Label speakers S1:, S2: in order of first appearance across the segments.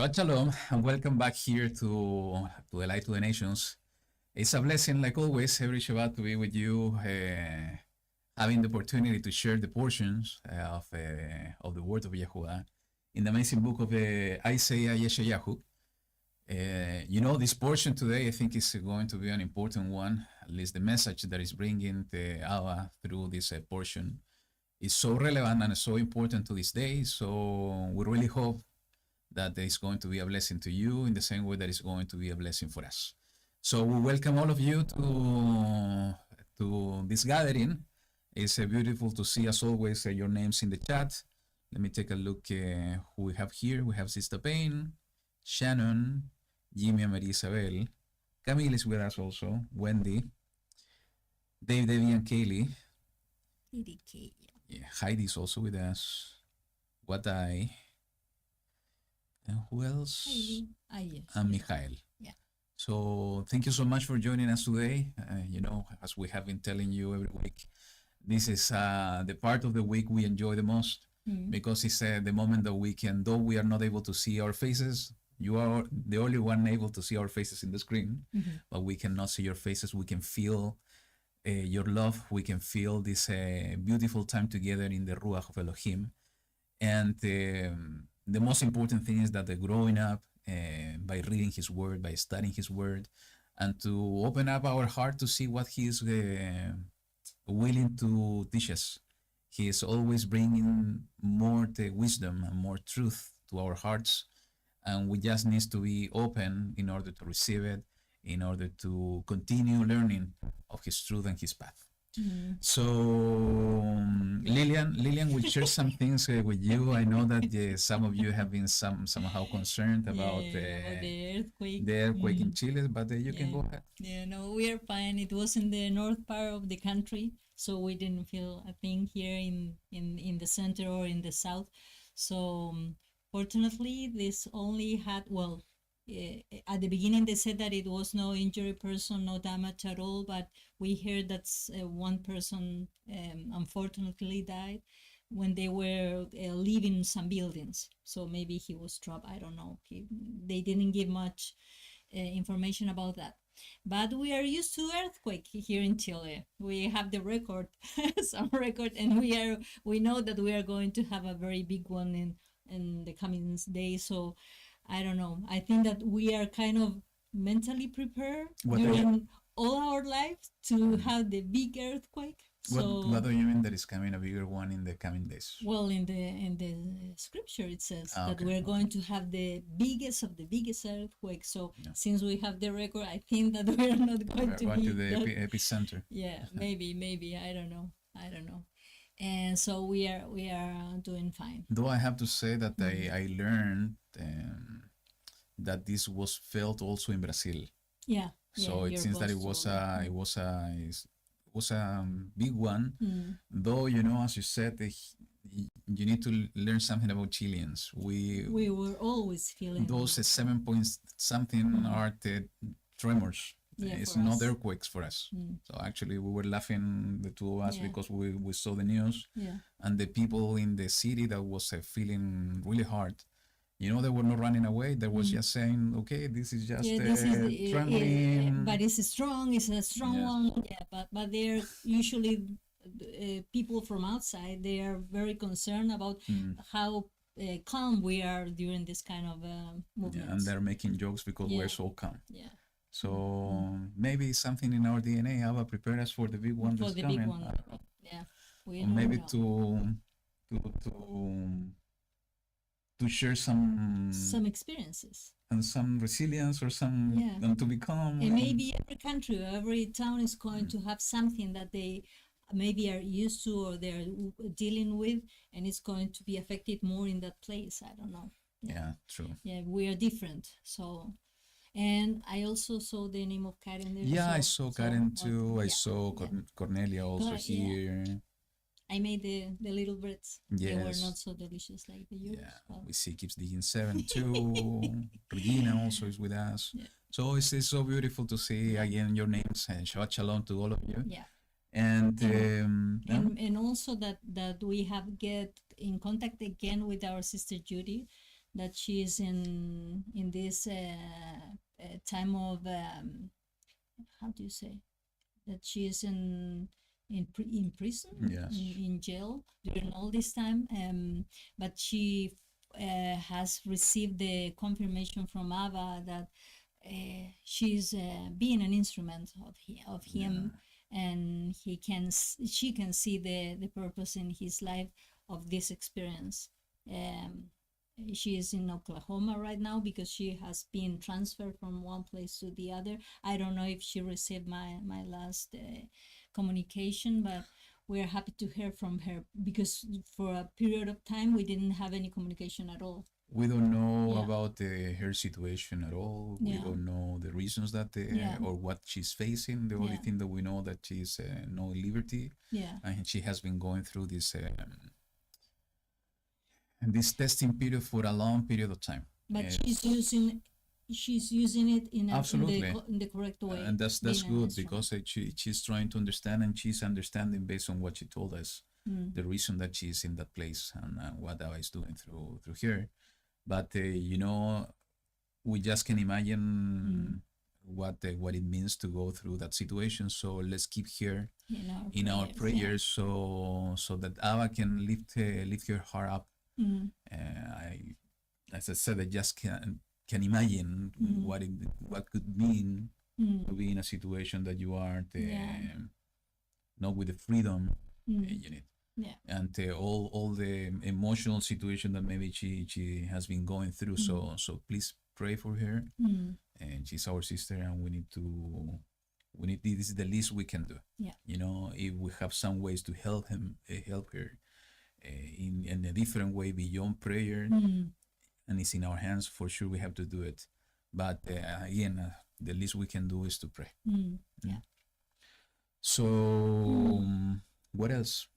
S1: Shabbat Shalom, and welcome back here to the Light to the Nations. It's a blessing, like always, every Shabbat to be with you, having the opportunity to share the portions of the Word of YaHuWaH in the amazing book of Isaiah Yeshayahu. This portion today, I think, is going to be an important one. At least the message that is bringing the Abba through this portion is so relevant and so important to this day. So we really hope that it's going to be a blessing to you in the same way that it's going to be a blessing for us. So we welcome all of you to this gathering. It's beautiful to see, as always, your names in the chat. Let me take a look who we have here. We have Sister Payne, Shannon, Jimmy and Maria Isabel. Camille is with us also. Wendy, Dave, Debbie, and Kaylee. Yeah, Heidi is also with us. Wadai. And who else?
S2: Heidi. Yes.
S1: And Michael.
S2: Yeah.
S1: So thank you so much for joining us today. As we have been telling you every week, this is the part of the week we enjoy the most because it's the moment that we can, though we are not able to see our faces, you are the only one able to see our faces in the screen, but we cannot see your faces. We can feel your love. We can feel this beautiful time together in the Ruach of Elohim. And the most important thing is that the growing up by reading His Word, by studying His Word, and to open up our heart to see what He is willing to teach us. He is always bringing more the wisdom and more truth to our hearts, and we just need to be open in order to receive it, in order to continue learning of His truth and His path. So Lillian will share some things with you. I know that some of you have been somehow concerned about
S2: the earthquake.
S1: The earthquake in Chile, but you can go ahead.
S2: Yeah, no, we are fine. It was in the north part of the country, so we didn't feel a thing here in the center or in the south. So fortunately, this only had, at the beginning they said that it was no injured person, no damage at all, but we heard that one person unfortunately died when they were leaving some buildings. So maybe he was trapped, I don't know. They didn't give much information about that. But we are used to earthquake here in Chile. We have the record, some record, and we know that we are going to have a very big one in the coming days. So I don't know. I think that we are kind of mentally prepared during all our lives to have the big earthquake.
S1: What do you mean that is coming a bigger one in the coming days?
S2: Well, in the scripture it says that we're going to have the biggest of the biggest earthquake. So since we have the record, I think that we're not going to be
S1: the epicenter.
S2: Yeah, maybe I don't know. And so we are doing fine.
S1: Though I have to say that I learned that this was felt also in Brazil.
S2: Yeah.
S1: So it seems that it was a big one. Though as you said, you need to learn something about Chileans. We
S2: were always feeling
S1: those 7 point something are the tremors. It's not earthquakes for us. So actually we were laughing, the two of us, because we saw the news and the people in the city that was feeling really hard. They were not running away. They was just saying, okay, this is just trembling.
S2: But it's a strong one. Yeah, but they're usually people from outside. They are very concerned about how calm we are during this kind of movements.
S1: Yeah, and they're making jokes because we're so calm.
S2: Yeah.
S1: So maybe something in our DNA, Abba, prepare us for the big one that's coming.
S2: Big one. Yeah.
S1: Or maybe to share some
S2: experiences
S1: and some resilience or some and to become.
S2: And maybe every country, every town is going to have something that they maybe are used to or they're dealing with, and it's going to be affected more in that place. I don't know.
S1: Yeah, true.
S2: Yeah, we are different. So. And I also saw the name of Karen there.
S1: Yeah, I saw Karen too. I saw Cornelia also here.
S2: I made the little breads.
S1: Yes.
S2: They were not so delicious like the yours.
S1: Yeah, we see Keeps Digging 7 too. Regina also is with us. Yeah. So it's so beautiful to see again your names, and Shabbat Shalom to all of you.
S2: Yeah.
S1: And
S2: also that we have get in contact again with our sister Judy, that she is in this time of how do you say, that she is in prison,
S1: Yes.
S2: in jail during all this time, but she has received the confirmation from Abba that she's being an instrument of him, and she can see the purpose in his life of this experience. She is in Oklahoma right now because she has been transferred from one place to the other. I don't know if she received my last communication, but we're happy to hear from her because for a period of time we didn't have any communication at all.
S1: We don't know
S2: Yeah.
S1: about her situation at all. We
S2: Yeah.
S1: don't know the reasons that
S2: Yeah.
S1: or what she's facing. The only
S2: Yeah.
S1: thing that we know that she's no liberty,
S2: Yeah.
S1: and she has been going through this testing period for a long period of time.
S2: But she's using it
S1: Absolutely.
S2: in the correct way.
S1: And that's
S2: being an
S1: good
S2: instrument.
S1: because she's trying to understand, and she's understanding based on what she told us the reason that she's in that place and what Abba is doing through her. But we just can imagine what it means to go through that situation. So let's keep her in our prayers, so that Abba can lift her heart up. As I said, I just can imagine what could mean to be in a situation that you aren't not with the freedom you need.
S2: Yeah.
S1: And all the emotional situation that maybe she has been going through. So please pray for her. And she's our sister, and we need this is the least we can do.
S2: Yeah.
S1: If we have some ways to help her in a different way beyond prayer, and it's in our hands, for sure we have to do it. But again, the least we can do is to pray.
S2: Yeah.
S1: So what else?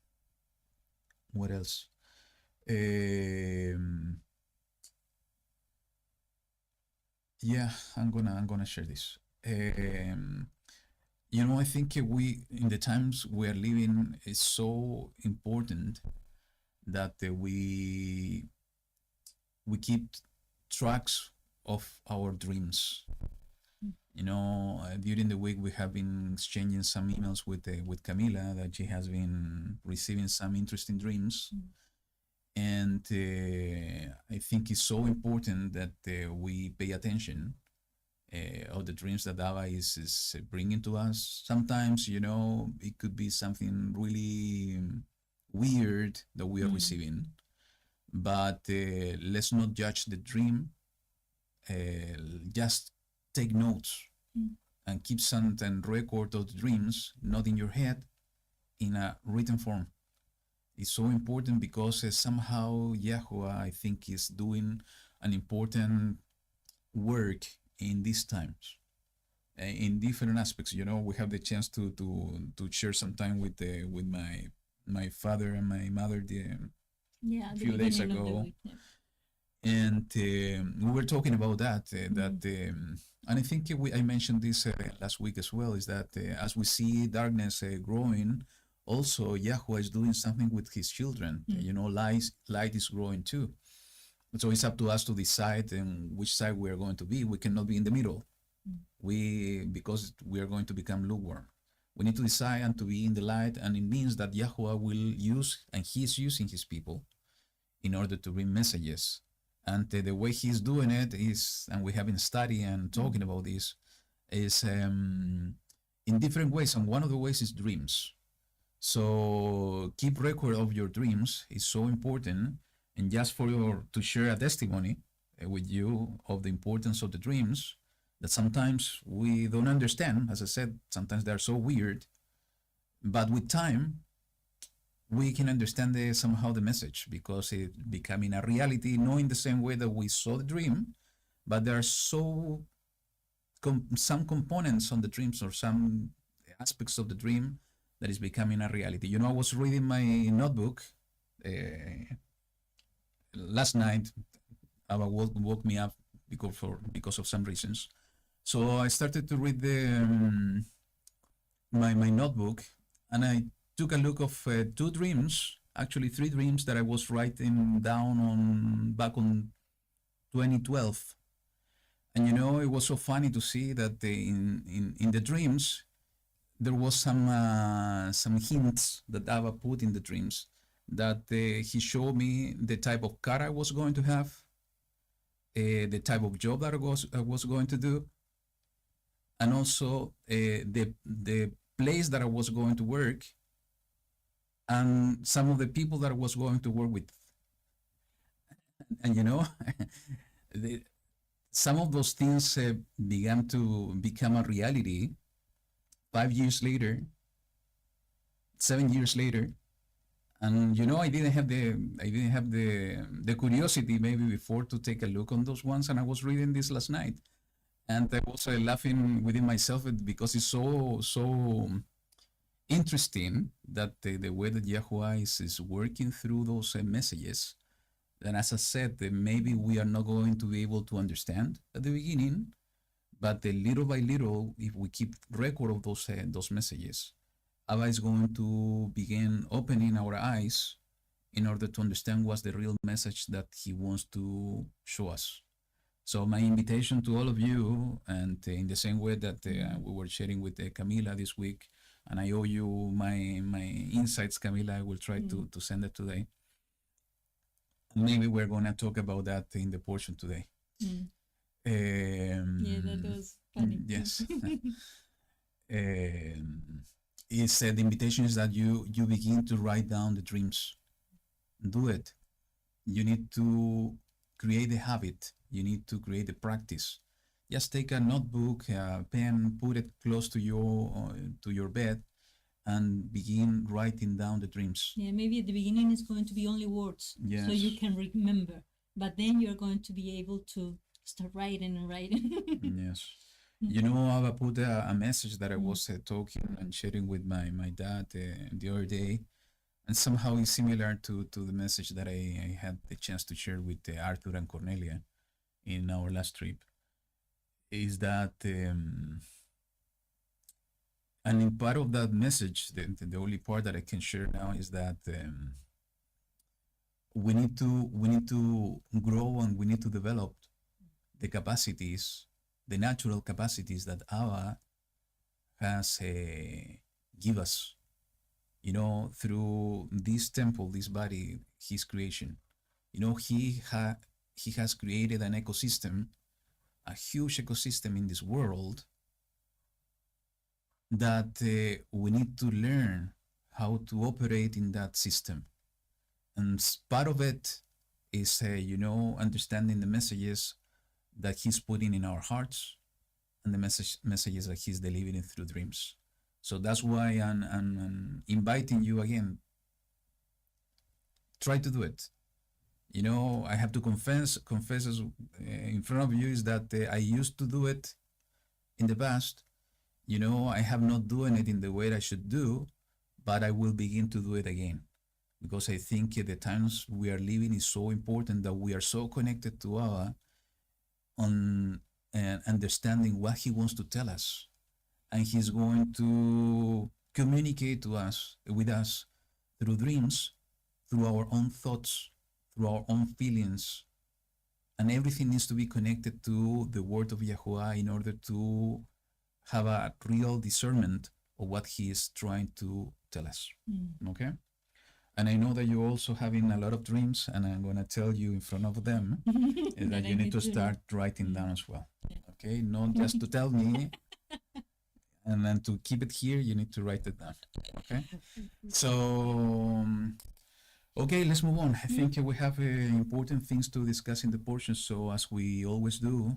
S1: Yeah, I'm gonna share this. I think we in the times we are living is so important that we keep tracks of our dreams. During the week we have been exchanging some emails with Camila, that she has been receiving some interesting dreams. And I think it's so important that we pay attention of the dreams that Abba is bringing to us. Sometimes, it could be something really weird that we are receiving, but let's not judge the dream. Just take notes and keep some record of the dreams, not in your head, in a written form. It's so important because somehow YaHuWaH, I think, is doing an important work in these times, in different aspects. We have the chance to share some time with my father and my mother a few days ago. And we were talking about that, and I think I mentioned this last week as well, is that as we see darkness growing, also YaHuWaH is doing something with his children. Light is growing too. So it's up to us to decide in which side we are going to be. We cannot be in the middle. Because we are going to become lukewarm. We need to decide and to be in the light, and it means that YaHuWaH will use, and he is using his people in order to bring messages. And the way he's doing it is, and we have been studying and talking about this, is in different ways. And one of the ways is dreams. So keep record of your dreams is so important. And just to share a testimony with you of the importance of the dreams, that sometimes we don't understand. As I said, sometimes they're so weird, but with time, we can understand somehow the message, because it becoming a reality, not in the same way that we saw the dream, but there are some components on the dreams, or some aspects of the dream, that is becoming a reality. I was reading my notebook last night. Abba woke me up because of some reasons. So I started to read my notebook, and I took a look of 2 dreams, actually 3 dreams, that I was writing down back on 2012. And it was so funny to see that in the dreams there was some hints that Abba put in the dreams, that he showed me the type of car I was going to have, the type of job that I was going to do, and also the place that I was going to work, and some of the people that I was going to work with. And some of those things began to become a reality 5 years later, 7 years later. And I didn't have the curiosity maybe before to take a look on those ones, and I was reading this last night, and I was laughing within myself because it's so interesting that the way that YaHuWaH is working through those messages. And as I said, maybe we are not going to be able to understand at the beginning, but little by little, if we keep record of those messages, Abba is going to begin opening our eyes in order to understand what's the real message that he wants to show us. So my invitation to all of you, and in the same way that we were sharing with Camila this week, and I owe you my insights, Camila, I will try to send it today. Maybe we're going to talk about that in the portion today.
S2: Yeah, that was funny.
S1: Yes. The invitation is that you begin to write down the dreams. Do it. You need to create the habit. You need to create the practice. Just take a notebook, a pen, put it close to your bed, and begin writing down the dreams.
S2: Yeah, maybe at the beginning it's going to be only words,
S1: yes,
S2: so you can remember. But then you're going to be able to start writing and writing.
S1: Yes. I put a message that I was talking and sharing with my dad the other day, and somehow it's similar to the message that I had the chance to share with Arthur and Cornelia in our last trip. Is that and in part of that message, the only part that I can share now is that we need to grow, and we need to develop the capacities, the natural capacities that Abba has give us, through this temple, this body, his creation. He has created an ecosystem, a huge ecosystem in this world, that we need to learn how to operate in that system. And part of it is, understanding the messages that he's putting in our hearts, and the messages that he's delivering through dreams. So that's why I'm inviting you again. Try to do it. I have to confess in front of you is that I used to do it in the past. I have not doing it in the way I should do, but I will begin to do it again, because I think the times we are living is so important, that we are so connected to Abba on understanding what he wants to tell us, and he's going to communicate with us through dreams, through our own thoughts, through our own feelings, and everything needs to be connected to the word of YaHuWaH in order to have a real discernment of what he is trying to tell us. Okay? And I know that you're also having a lot of dreams, and I'm going to tell you in front of them that you need to start writing down as well. Okay? Not just to tell me, and then to keep it here, you need to write it down. Okay? So, okay, let's move on. I think we have important things to discuss in the portion. So, as we always do,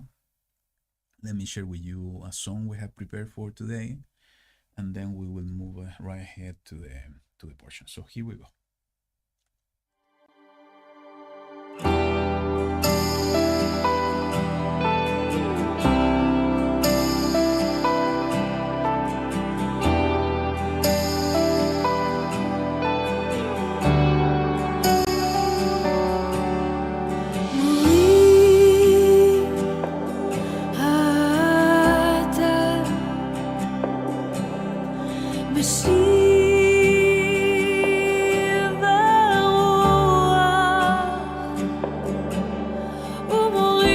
S1: let me share with you a song we have prepared for today, and then we will move right ahead to the portion. So here we go.
S3: Oh,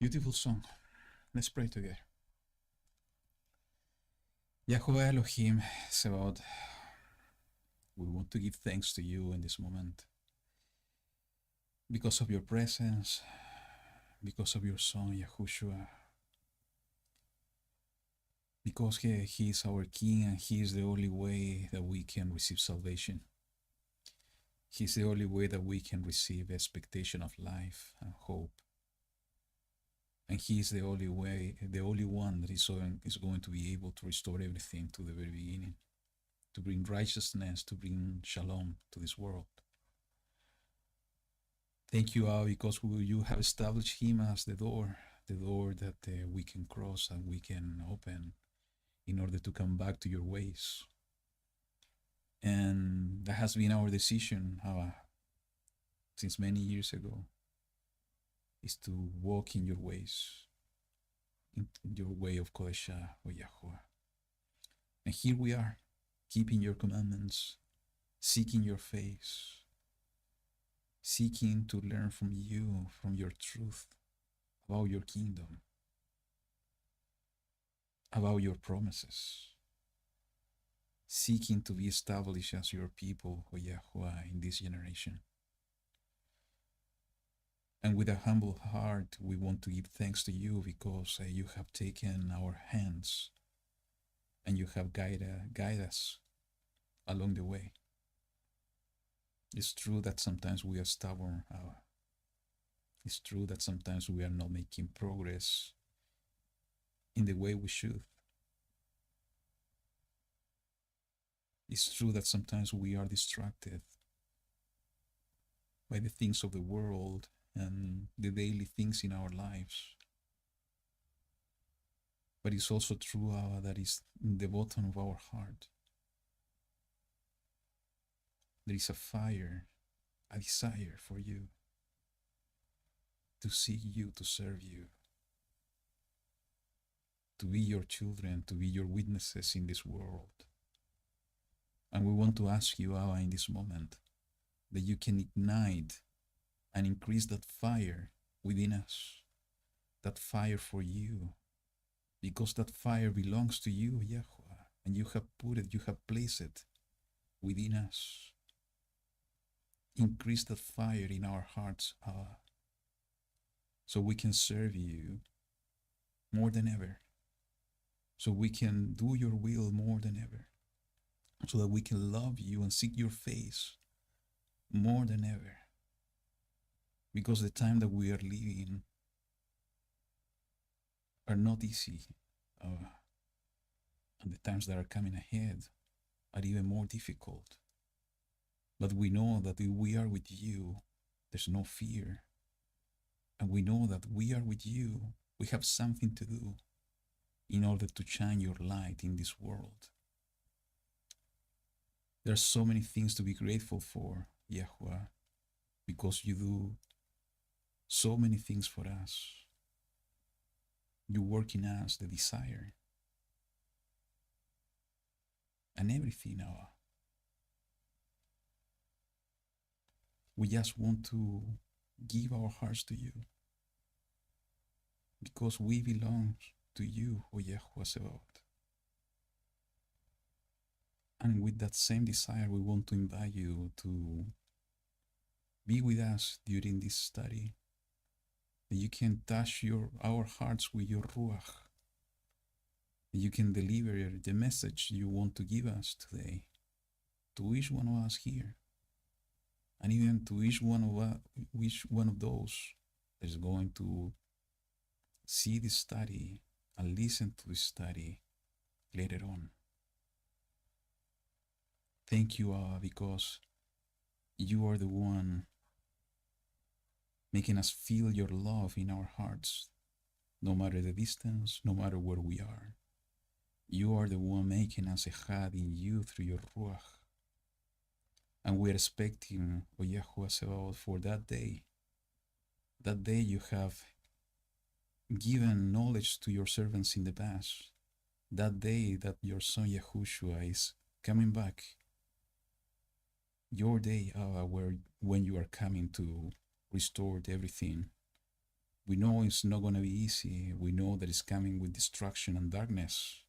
S1: Beautiful song. Let's pray together. YaHuWaH Elohim Sebaot, we want to give thanks to you in this moment because of your presence, because of your Son, Yahushua, because he is our King and He is the only way that we can receive salvation. He is the only way that we can receive expectation of life and hope. And He is the only way, the only one that is going to be able to restore everything to the very beginning, to bring righteousness, to bring shalom to this world. Thank you, Abba, because you have established Him as the door that we can cross and we can open in order to come back to your ways. And that has been our decision, Abba, since many years ago, is to walk in your ways, in your way of Kodeshah, O YaHuWaH. And here we are, keeping your commandments, seeking your face, seeking to learn from you, from your truth, about your kingdom, about your promises, seeking to be established as your people, O YaHuWaH, in this generation. And with a humble heart, we want to give thanks to you because you have taken our hands and you have guided us along the way. It's true that sometimes we are stubborn. It's true that sometimes we are not making progress in the way we should. It's true that sometimes we are distracted by the things of the world and the daily things in our lives. But it's also true that is in the bottom of our heart. There is a fire, a desire for you, to seek you, to serve you, to be your children, to be your witnesses in this world. And we want to ask you, Abba, in this moment, that you can ignite and increase that fire within us, that fire for you, because that fire belongs to you, YaHuWaH, and you have put it, you have placed it within us. Increase that fire in our hearts, so we can serve you more than ever, so we can do your will more than ever, so that we can love you and seek your face more than ever. Because the time that we are living are not easy, and the times that are coming ahead are even more difficult. But we know that if we are with you, there's no fear. And we know that we are with you, we have something to do in order to shine your light in this world. There are so many things to be grateful for, YaHuWaH, because you do so many things for us. You work in us the desire and everything, Abba. We just want to give our hearts to you because we belong to you, O YaHuWaH Sebaot. And with that same desire, we want to invite you to be with us during this study, that you can touch our hearts with your Ruach, that you can deliver the message you want to give us today to each one of us here, and even to each one of those that is going to see this study and listen to this study later on. Thank you, Abba, because you are the one making us feel your love in our hearts, no matter the distance, no matter where we are. You are the one making us echad in you through your Ruach. And we're expecting, O YaHuWaH Sebaot, for that day you have given knowledge to your servants in the past, that day that your Son Yahushua is coming back, your day, when you are coming to restore everything We know it's not going to be easy. We know that it's coming with destruction and darkness.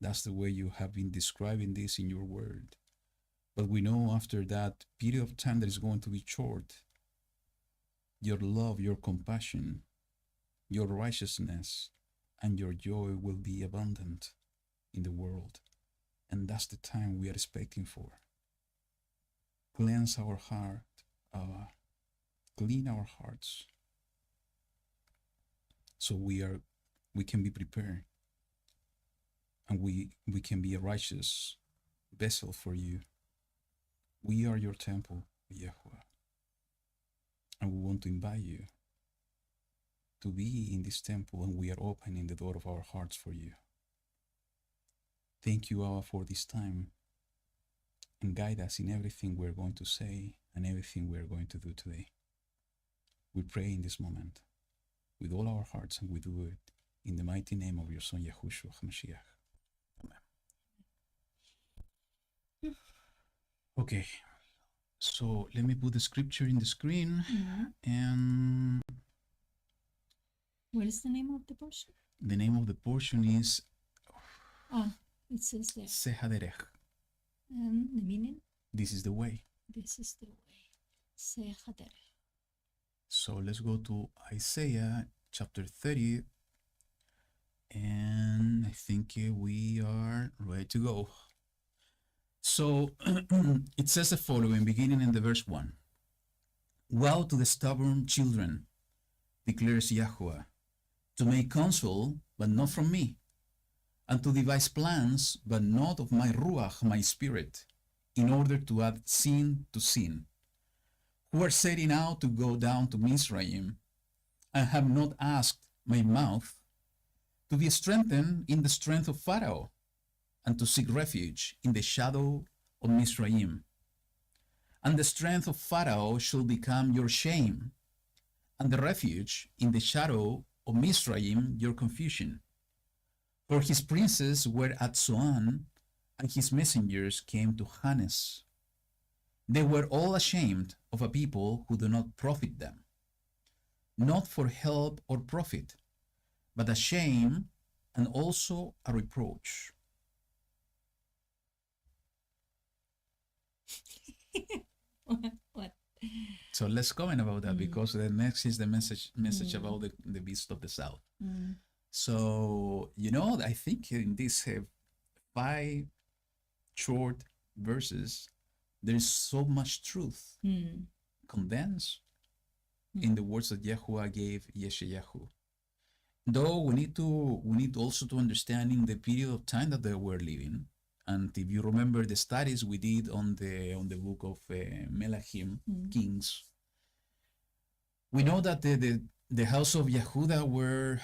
S1: That's the way you have been describing this in your word. But we know after that period of time that is going to be short, your love, your compassion, your righteousness, and your joy will be abundant in the world. And that's the time we are expecting for. Cleanse our heart, clean our hearts, so we can be prepared, and we can be a righteous vessel for you. We are your temple, YaHuWaH, and we want to invite you to be in this temple, and we are opening the door of our hearts for you. Thank you, Abba, for this time, and guide us in everything we're going to say and everything we're going to do today. We pray in this moment with all our hearts, and we do it in the mighty name of your Son, Yahushua HaMashiach. Amen. Okay, so let me put the scripture in the screen. And
S2: what is the name of the portion?
S1: The name of the portion is
S2: it says there.
S1: Sehaderech.
S2: And the meaning?
S1: This is the way.
S2: This is the way. Sehaderech.
S1: So let's go to Isaiah chapter 30, and I think we are ready to go. So it says the following, beginning in the verse 1. Woe to the stubborn children, declares YaHuWaH, to make counsel, but not from me, and to devise plans, but not of my Ruach, my spirit, in order to add sin to sin, who are setting out to go down to Mizraim, and have not asked my mouth to be strengthened in the strength of Pharaoh, and to seek refuge in the shadow of Mizraim. And the strength of Pharaoh shall become your shame, and the refuge in the shadow of Mizraim your confusion. For his princes were at Zoan, and his messengers came to Hanes. They were all ashamed of a people who do not profit them, not for help or profit, but a shame and also a reproach.
S2: What?
S1: So let's comment about that, because the next is the message about the beast of the south. So, I think in these 5 short verses, there is so much truth condensed in the words that YaHuWaH gave Yeshayahu. Though we need also to understand in the period of time that they were living. And if you remember the studies we did on the book of Melachim, Kings, we know that the house of Yehuda were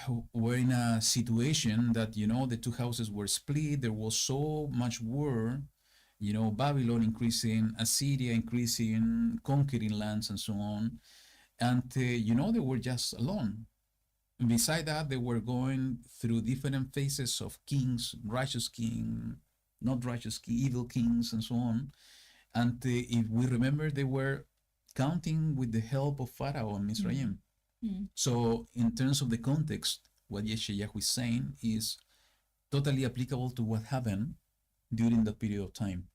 S1: in a situation that, the two houses were split. There was so much war, Babylon increasing, Assyria increasing, conquering lands and so on. And, they were just alone. And beside that, they were going through different phases of kings, righteous king, not righteous king, evil kings, and so on. And if we remember, they were counting with the help of Pharaoh and Mizraim. So in terms of the context, what Yeshayahu is saying is totally applicable to what happened during that period of time.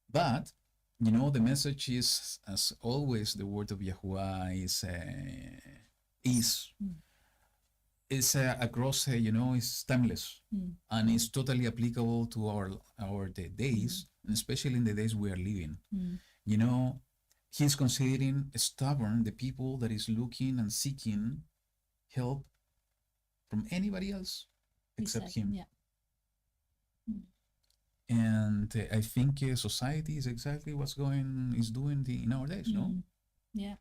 S1: But, the message is, as always, the word of YaHuWaH is across, is timeless, and it's totally applicable to our days, and especially in the days we are living. He's considering stubborn the people that is looking and seeking help from anybody else except him.
S2: Yeah.
S1: And I think society is exactly what's doing in our days, no?
S2: Yeah.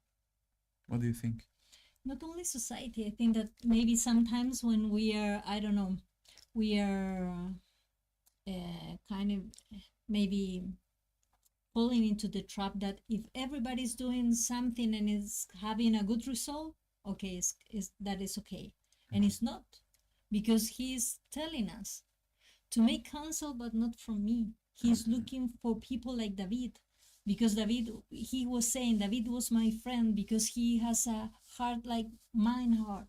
S1: What do you think?
S2: Not only society, I think that maybe sometimes when we are, I don't know, we are kind of maybe falling into the trap that if everybody's doing something and is having a good result, okay, that is okay. And it's not, because he's telling us to make counsel, but not from me. He's looking for people like David, because he was saying David was my friend because he has a heart like mine heart,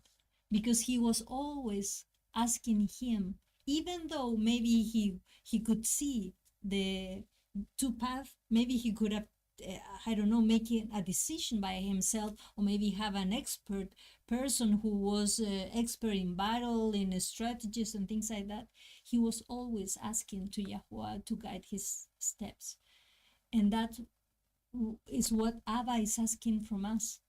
S2: because he was always asking him, even though maybe he could see the two paths, maybe he could have I don't know, making a decision by himself, or maybe have an expert person who was expert in battle, in strategies and things like that. He was always asking to YaHuWaH to guide his steps, and that is what Abba is asking from us.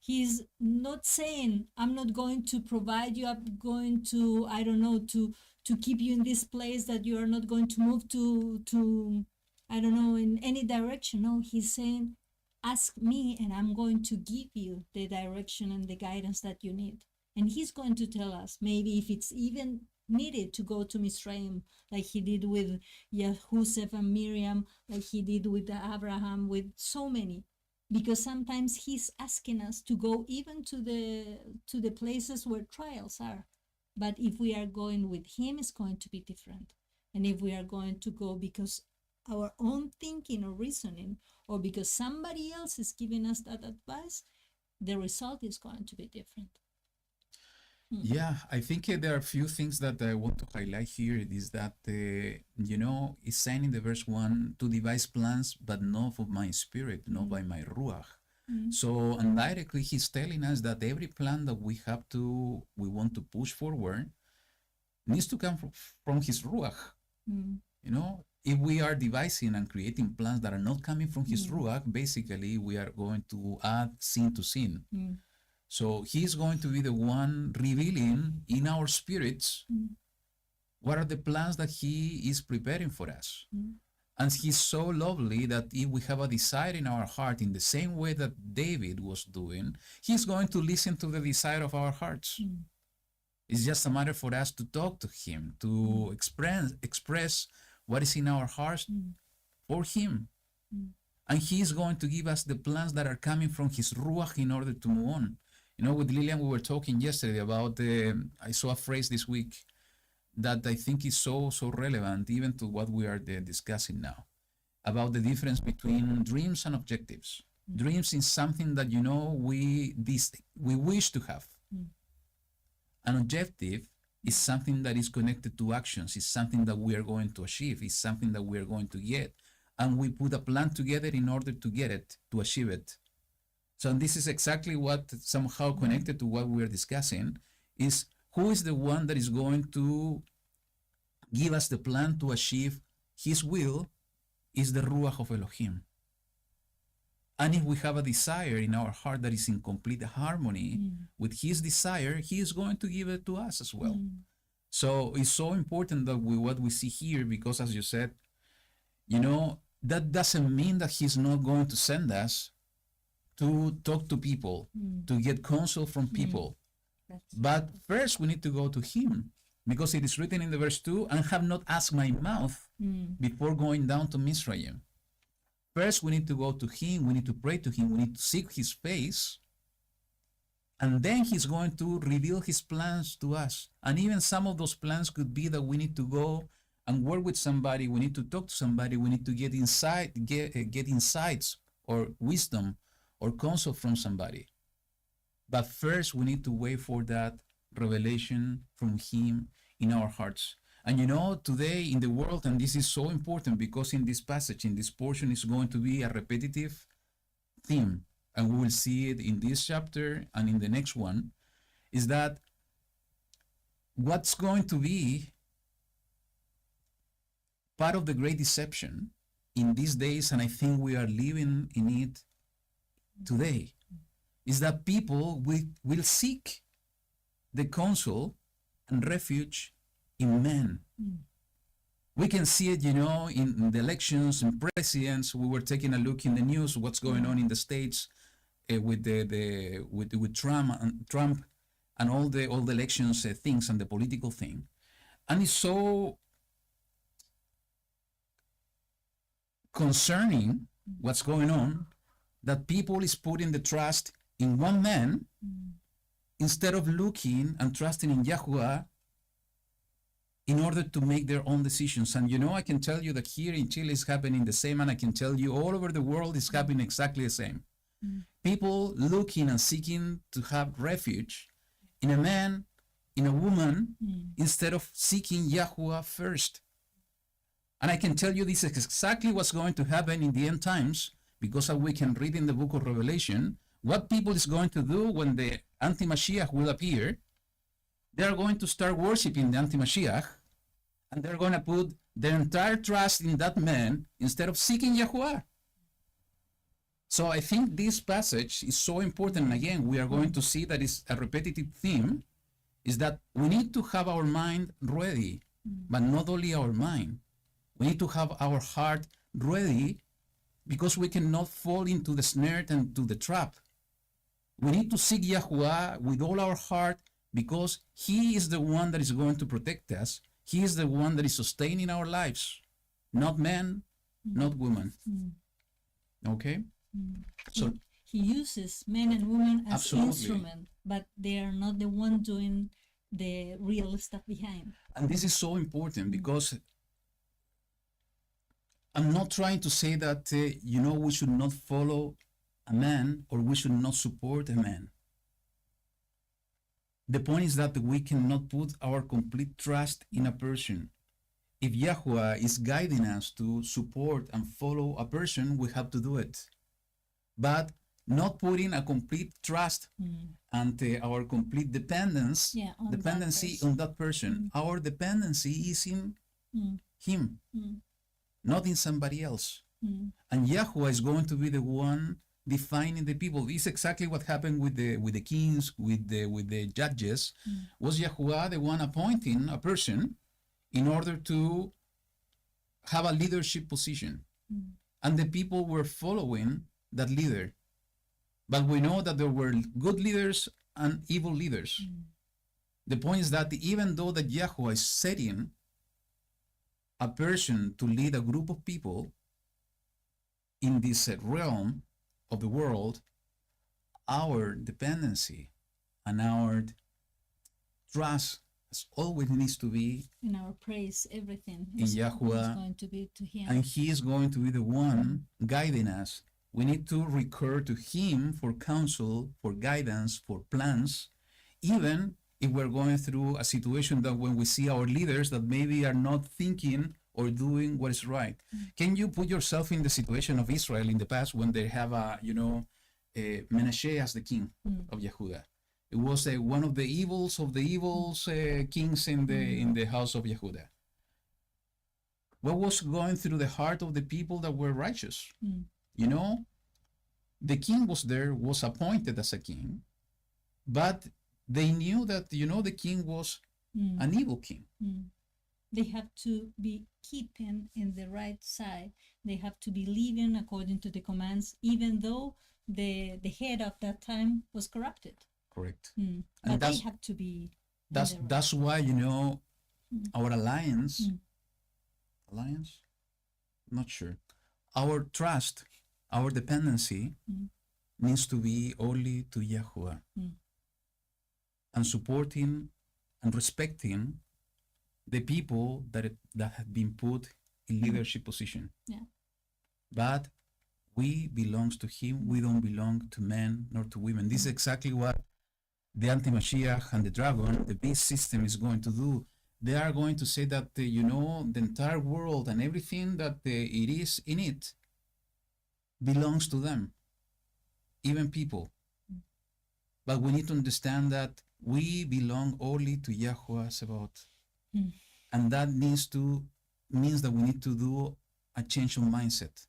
S2: He's not saying, I'm not going to provide you, I'm going to, I don't know, to keep you in this place that you are not going to move to I don't know, in any direction. No, he's saying, ask me and I'm going to give you the direction and the guidance that you need. And he's going to tell us, maybe if it's even needed to go to Misraim, like he did with Yosef and Miriam, like he did with Abraham, with so many. Because sometimes he's asking us to go even to the places where trials are. But if we are going with him, it's going to be different. And if we are going to go because our own thinking or reasoning, or because somebody else is giving us that advice, the result is going to be different.
S1: Yeah, I think there are a few things that I want to highlight here. It is that, it's saying in the verse 1 to devise plans, but not of my spirit, not by my Ruach. So indirectly, he's telling us that every plan that we want to push forward needs to come from his Ruach. If we are devising and creating plans that are not coming from his Ruach, basically we are going to add sin to sin. So he's going to be the one revealing in our spirits what are the plans that he is preparing for us. And he's so lovely that if we have a desire in our heart in the same way that David was doing, he's going to listen to the desire of our hearts. It's just a matter for us to talk to him, to express what is in our hearts for him. And he is going to give us the plans that are coming from his Ruach in order to move on. With Lillian, we were talking yesterday about, I saw a phrase this week that I think is so relevant even to what we are discussing now, about the difference between dreams and objectives. Dreams is something that, we wish to have. An objective is something that is connected to actions. It's something that we are going to achieve. It's something that we are going to get. And we put a plan together in order to get it, to achieve it. So this is exactly what somehow connected to what we are discussing, is who is the one that is going to give us the plan to achieve his will is the Ruach of Elohim. And if we have a desire in our heart that is in complete harmony with his desire, he is going to give it to us as well. So it's so important that what we see here, because as you said, that doesn't mean that he's not going to send us to talk to people, to get counsel from people. But first we need to go to him, because it is written in the verse 2, and have not asked my mouth before going down to Mizraim. First, we need to go to him, we need to pray to him, we need to seek his face, and then he's going to reveal his plans to us. And even some of those plans could be that we need to go and work with somebody, we need to talk to somebody, we need to get insights or wisdom or counsel from somebody. But first, we need to wait for that revelation from him in our hearts. And today in the world, and this is so important because in this passage, in this portion, is going to be a repetitive theme. And we will see it in this chapter and in the next one, is that what's going to be part of the great deception in these days, and I think we are living in it today, is that people will seek the counsel and refuge in men. We can see it, in the elections and presidents. We were taking a look in the news, what's going on in the States with Trump and all the elections things and the political thing. And it's so concerning what's going on that people is putting the trust in one man instead of looking and trusting in YaHuWaH in order to make their own decisions. And I can tell you that here in Chile is happening the same, and I can tell you all over the world is happening exactly the same. People looking and seeking to have refuge in a man, in a woman, instead of seeking YaHuWaH first. And I can tell you this is exactly what's going to happen in the end times, because as we can read in the book of Revelation, what people is going to do when the anti-Mashiach will appear. They are going to start worshiping the anti-Mashiach, and they're going to put their entire trust in that man instead of seeking YaHuWaH. So I think this passage is so important. And again, we are going to see that it's a repetitive theme, is that we need to have our mind ready, but not only our mind. We need to have our heart ready, because we cannot fall into the snare and to the trap. We need to seek YaHuWaH with all our heart, because He is the one that is going to protect us. He is the one that is sustaining our lives, not man, not woman. Okay? So
S2: he uses men and women as
S1: absolutely.
S2: instrument, but they are not the one doing the real stuff behind.
S1: And this is so important, because I'm not trying to say that, we should not follow a man or we should not support a man. The point is that we cannot put our complete trust in a person. If YaHuWaH is guiding us to support and follow a person, we have to do it. But not putting a complete trust and our complete dependency on that person. Our dependency is in Him, not in somebody else. And YaHuWaH is going to be the one defining the people. This is exactly what happened with the kings, with the judges. Was YaHuWaH the one appointing a person in order to have a leadership position? And the people were following that leader. But we know that there were good leaders and evil leaders. The point is that even though that YaHuWaH is setting a person to lead a group of people in this realm of the world, our dependency and our trust always needs to be
S2: in our praise. Everything
S1: in YaHuWaH,
S2: is going to be to Him,
S1: and He is going to be the one guiding us. We need to recur to Him for counsel, for guidance, for plans, even if we're going through a situation that when we see our leaders that maybe are not thinking or doing what is right. Can you put yourself in the situation of Israel in the past when they have Menashe as the king of Yehuda? It was one of the evils kings in the house of Yehuda. What was going through the heart of the people that were righteous? The king was there, was appointed as a king, but they knew that, the king was an evil king.
S2: They have to be keeping in the right side. They have to be living according to the commands, even though the head of that time was corrupted.
S1: Correct.
S2: And
S1: And
S2: they have to be.
S1: that's why, our alliance, not sure. Our trust, our dependency needs to be only to YaHuWaH, and supporting and respecting the people that have been put in leadership position.
S2: Yeah.
S1: But we belong to Him. We don't belong to men nor to women. This is exactly what the anti-Mashiach and the dragon, the beast system, is going to do. They are going to say that, the entire world and everything that it is in it belongs to them, even people. But we need to understand that we belong only to YaHuWaH Sabaoth. And that means that we need to do a change of mindset.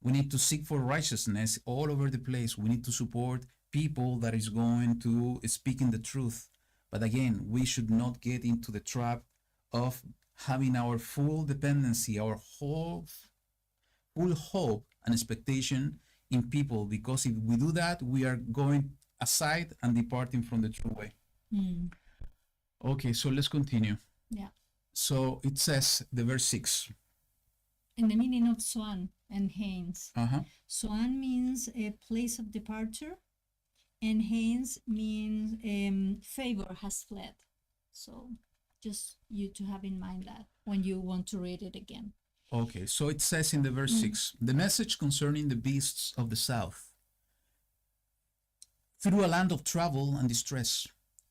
S1: We need to seek for righteousness all over the place. We need to support people that is going to speak in the truth. But again, we should not get into the trap of having our full dependency, our full hope and expectation in people, because if we do that, we are going aside and departing from the true way. Okay, so let's continue.
S2: Yeah.
S1: So it says, the verse 6.
S2: In the meaning of Swan and Haynes.
S1: Uh-huh.
S2: Swan means a place of departure, and Haynes means favor has fled. So just you to have in mind that when you want to read it again.
S1: Okay, so it says in the verse 6, the message concerning the beasts of the south. through a land of trouble and distress,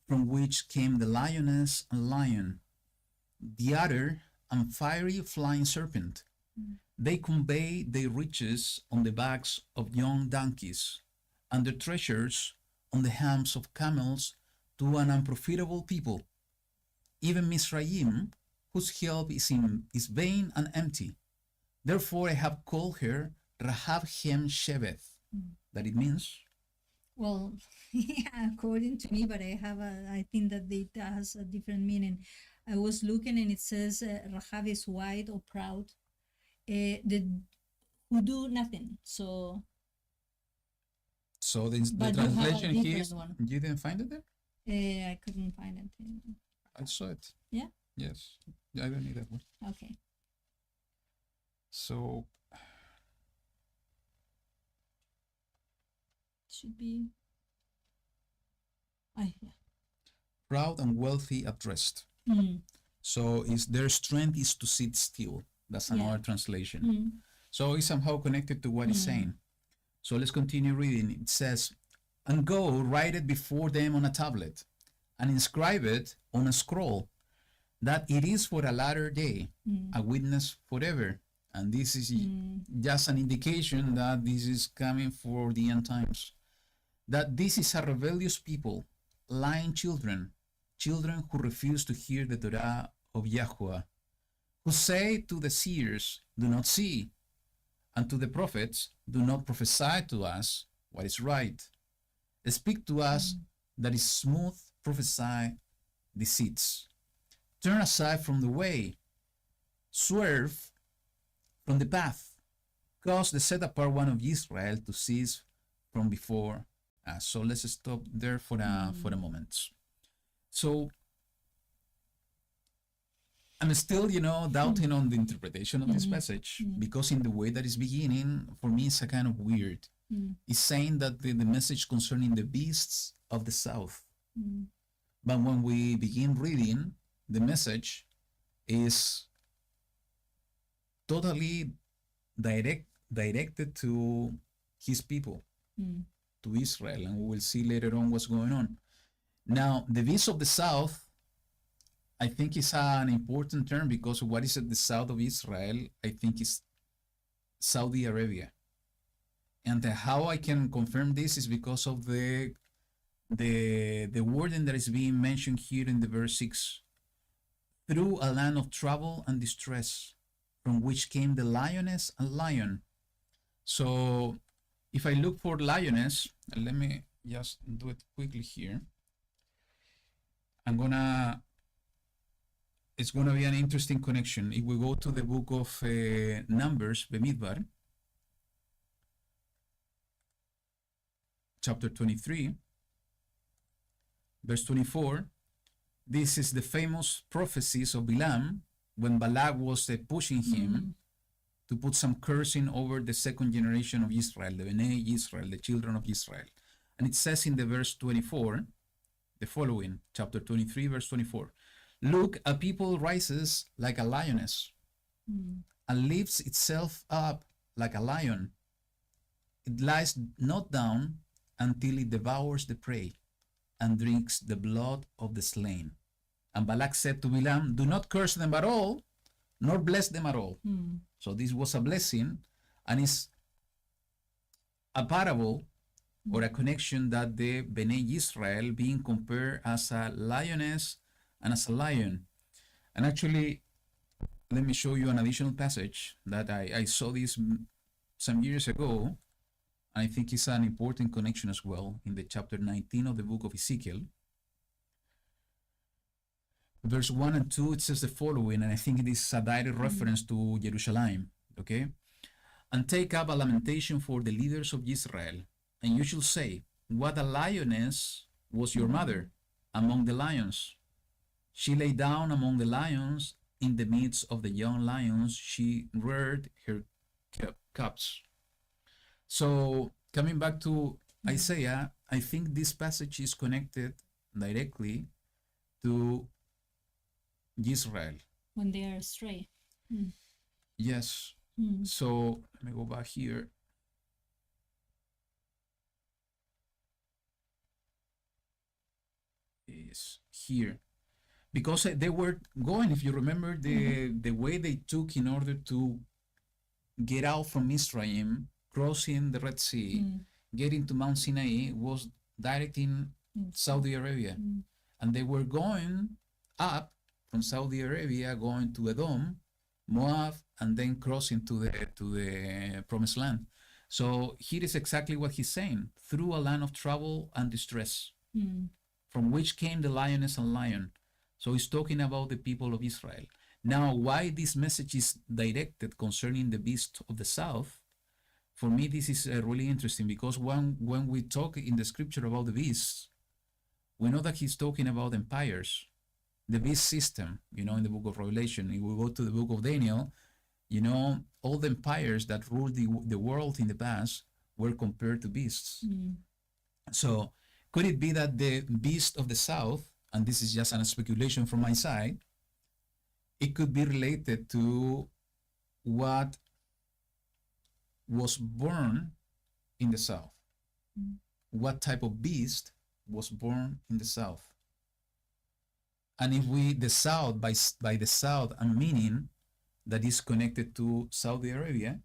S1: from which came the lioness and lion, the adder and fiery flying serpent. They convey their riches on the backs of young donkeys, and their treasures on the hams of camels to an unprofitable people. Even Mizraim, whose help is vain and empty. Therefore I have called her Rahab Hem Shebeth. That it means?
S2: Well, yeah, according to me, but I think that it has a different meaning. I was looking and it says Rahab is wide or proud, who do nothing. So
S1: the
S2: but you have a
S1: translation here
S2: different
S1: is,
S2: one.
S1: you didn't find it there?
S2: I couldn't find it.
S1: I saw it.
S2: Yeah?
S1: Yes. I don't need that one.
S2: Okay.
S1: So,
S2: Should be. Yeah.
S1: proud and wealthy addressed. So is their strength is to sit still. That's another translation. So it's somehow connected to what he's saying. So let's continue reading. It says, and go write it before them on a tablet, and inscribe it on a scroll, that it is for a latter day, a witness forever. And this is just an indication that this is coming for the end times. That this is a rebellious people, lying children who refuse to hear the Torah of YaHuWaH, who say to the seers, do not see, and to the prophets, do not prophesy to us what is right. Speak to us that is smooth, prophesy deceits. Turn aside from the way, swerve from the path, cause the set apart one of Israel to cease from before us. So let's stop there for a moment. So I'm still, doubting on the interpretation of this passage, because in the way that it's beginning, for me, it's a kind of weird. It's saying that the message concerning the beasts of the south. But when we begin reading, the message is totally directed to his people, to Israel, and we will see later on what's going on. Now, the beasts of the south, I think is an important term, because what is at the south of Israel, I think is Saudi Arabia. And how I can confirm this is because of the wording that is being mentioned here in the verse 6. Through a land of trouble and distress, from which came the lioness and lion. So if I look for lioness, let me just do it quickly here. It's gonna be an interesting connection. If we go to the book of Numbers, Bemidbar, chapter 23, verse 24, this is the famous prophecies of Balaam, when Balak was pushing him to put some cursing over the second generation of Israel, the Bnei Israel, the children of Israel. And it says in the verse 24, the following, chapter 23, verse 24, look, a people rises like a lioness and lifts itself up like a lion. It lies not down until it devours the prey and drinks the blood of the slain. And Balak said to Balaam, do not curse them at all, nor bless them at all. So this was a blessing, and it's a parable or a connection that the Bnei Israel being compared as a lioness and as a lion. And actually, let me show you an additional passage that I saw this some years ago. I think it's an important connection as well in the chapter 19 of the book of Ezekiel. Verse 1 and 2, it says the following, and I think it is a direct reference to Jerusalem, okay? And take up a lamentation for the leaders of Israel, and you shall say, what a lioness was your mother among the lions. She lay down among the lions, in the midst of the young lions, she reared her cubs. So, coming back to Isaiah, I think this passage is connected directly to Israel.
S2: When they are astray.
S1: Yes. So let me go back here. messages here, because they were going, if you remember, the way they took in order to get out from Israel, crossing the Red Sea, getting to Mount Sinai, was direct in Saudi Arabia. And they were going up from Saudi Arabia, going to Edom, Moab, and then crossing to the Promised Land. So here is exactly what he's saying: through a land of trouble and distress, from which came the lioness and lion. So he's talking about the people of Israel. Now, why this message is directed concerning the beast of the south, for me this is really interesting, because when we talk in the scripture about the beasts, we know that he's talking about empires, the beast system, in the book of Revelation. If we go to the book of Daniel, all the empires that ruled the world in the past were compared to beasts. So could it be that the beast of the south, and this is just a speculation from my side, it could be related to what was born in the south? What type of beast was born in the south? And if the south, by the south, I'm meaning that is connected to Saudi Arabia.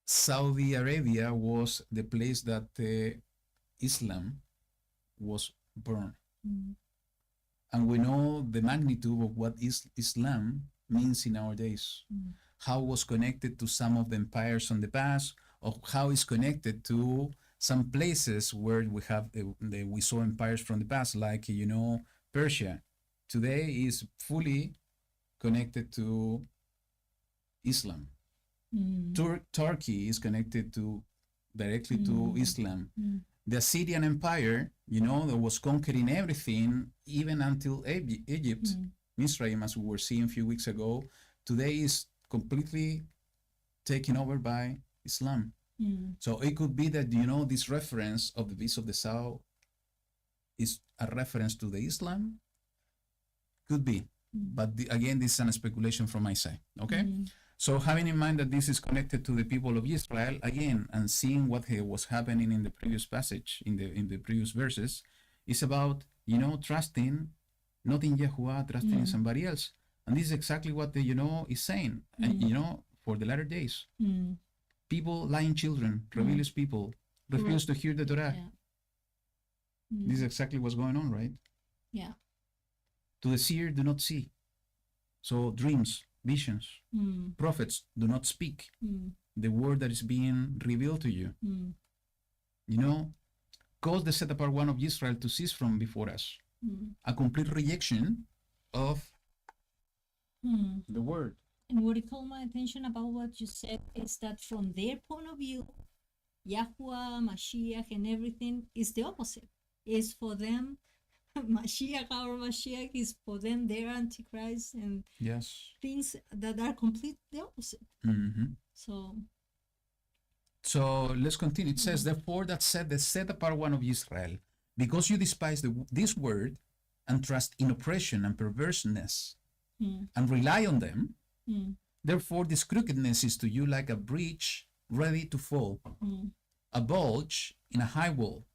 S1: Saudi Arabia was the place that Islam was born. And we know the magnitude of what Islam means in our days. How it was connected to some of the empires on the past, or how it's connected to some places where we have we saw empires from the past, like Persia. Today is fully connected to Islam. Turkey is connected directly to Islam. The Assyrian Empire, that was conquering everything, even until Egypt, Israel, as we were seeing a few weeks ago, today is completely taken over by Islam. So it could be that, this reference of the beast of the south is a reference to the Islam. Could be. But again, this is a speculation from my side. Okay? So having in mind that this is connected to the people of Israel, again, and seeing what was happening in the previous passage, in the previous verses, is about, trusting not in YaHuWaH, trusting in somebody else. And this is exactly what is saying. And, for the latter days, people, lying children, rebellious people, refuse to hear the Torah. This is exactly what's going on, right?
S2: Yeah.
S1: To the seer, do not see. So dreams, visions, prophets do not speak the word that is being revealed to you. Cause the set apart one of Israel to cease from before us. A complete rejection of the word.
S2: And what it caught my attention about what you said is that from their point of view, YaHuWaH, Mashiach, and everything is the opposite. Is for them, Mashiach, our Mashiach, is for them their Antichrist, and things that are completely opposite.
S1: So let's continue. It says, therefore, that said, the set apart one of Israel, because you despise this word and trust in oppression and perverseness and rely on them, therefore this crookedness is to you like a breach ready to fall, a bulge in a high wall,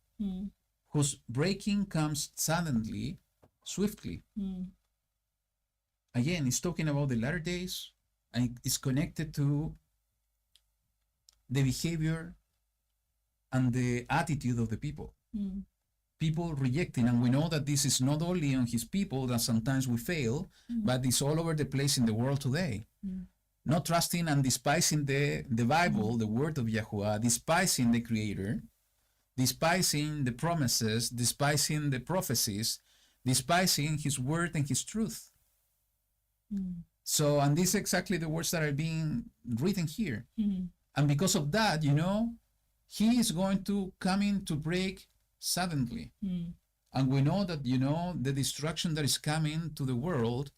S1: whose breaking comes suddenly, swiftly. Again, it's talking about the latter days, and it's connected to the behavior and the attitude of the people. People rejecting, and we know that this is not only on his people, that sometimes we fail, but it's all over the place in the world today. Not trusting and despising the Bible, the word of YaHuWaH, despising the Creator, despising the promises, despising the prophecies, despising his word and his truth. So, and these are exactly the words that are being written here. And because of that, he is going to come in to break suddenly. And we know that, the destruction that is coming to the world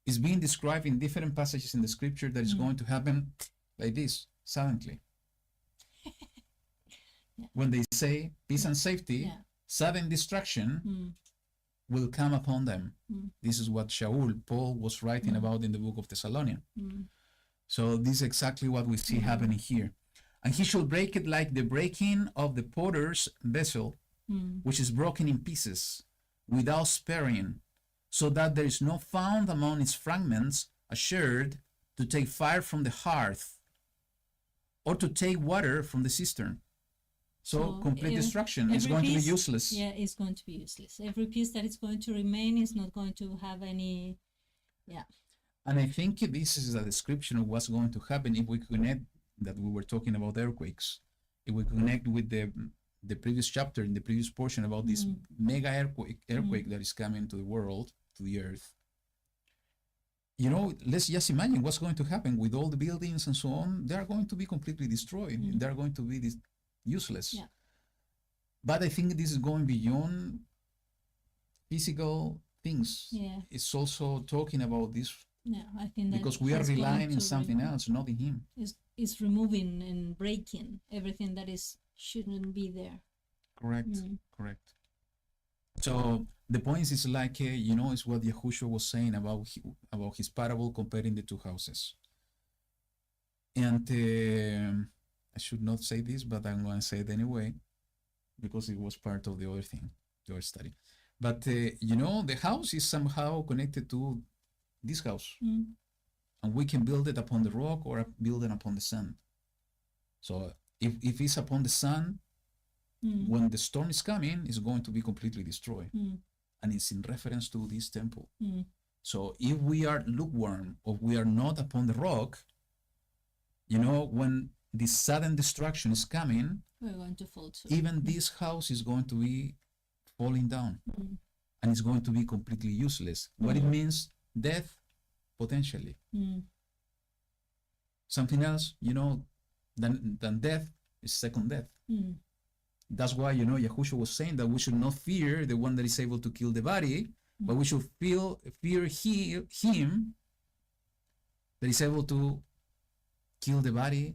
S1: is being described in different passages in the scripture that is going to happen like this, suddenly. When they say peace and safety, sudden destruction will come upon them. This is what Paul was writing about in the book of Thessalonians. So this is exactly what we see happening here. And he shall break it like the breaking of the potter's vessel, which is broken in pieces, without sparing, so that there is no found among its fragments assured to take fire from the hearth, or to take water from the cistern. So complete destruction is going to be useless.
S2: Yeah, it's going to be useless. Every piece that is going to remain is not going to have any, yeah.
S1: And I think this is a description of what's going to happen if we connect that we were talking about earthquakes. If we connect with the previous chapter in the previous portion about this mega earthquake that is coming to the world, to the earth. You know, let's just imagine what's going to happen with all the buildings and so on. They are going to be completely destroyed. They are going to be useless.
S2: Yeah.
S1: But I think this is going beyond physical things.
S2: Yeah.
S1: It's also talking about this.
S2: Yeah, I think that
S1: because we are relying on something else, not in Him.
S2: Is removing and breaking everything that shouldn't be there.
S1: Correct. Correct. So the point is like it's what YaHuWaH was saying about his parable comparing the two houses. And I should not say this, but I'm going to say it anyway, because it was part of the other thing, the other study. But the house is somehow connected to this house, and we can build it upon the rock or build it upon the sand. So if it's upon the sand, when the storm is coming, it's going to be completely destroyed. And it's in reference to this temple. So if we are lukewarm or we are not upon the rock, when the sudden destruction is coming,
S2: we're going to fall too.
S1: Even this house is going to be falling down, and it's going to be completely useless. What it means, death, potentially. Something else, than death is second death. That's why, YaHuWaH was saying that we should not fear the one that is able to kill the body, but we should fear him that is able to kill the body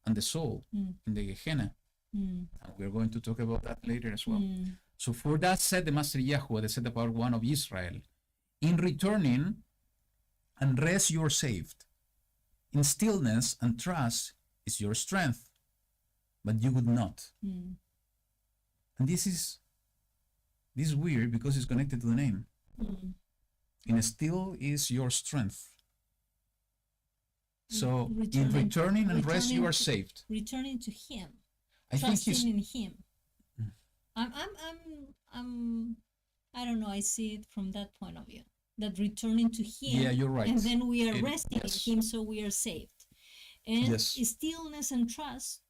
S1: and the soul in the Gehenna. And we're going to talk about that later as well. So for that said the Master YaHuWaH, the set apart one of Israel, in returning and rest you are saved. In stillness and trust is your strength, but you would not. And this is weird because it's connected to the name. In still is your strength. So in returning and rest you are saved.
S2: Returning to Him.
S1: I think
S2: trusting in Him. I don't know, I see it from that point of view. That returning to Him.
S1: Yeah, you're right.
S2: And then we are resting in Him, so we are saved. And stillness and trust.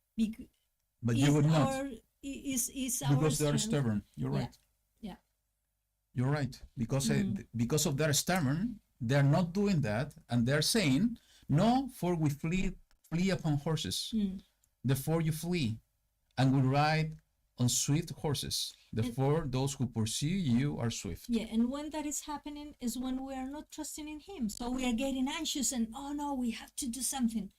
S1: But you would not.
S2: Is our
S1: because they are
S2: strength.
S1: stubborn. You're right.
S2: Yeah.
S1: You're right. Because of their stubborn, they're not doing that, and they're saying, "No, for we flee upon horses. Therefore you flee, and we ride on swift horses. Therefore those who pursue you are swift."
S2: Yeah, and when that is happening is when we are not trusting in Him. So we are getting anxious and, oh no, we have to do something.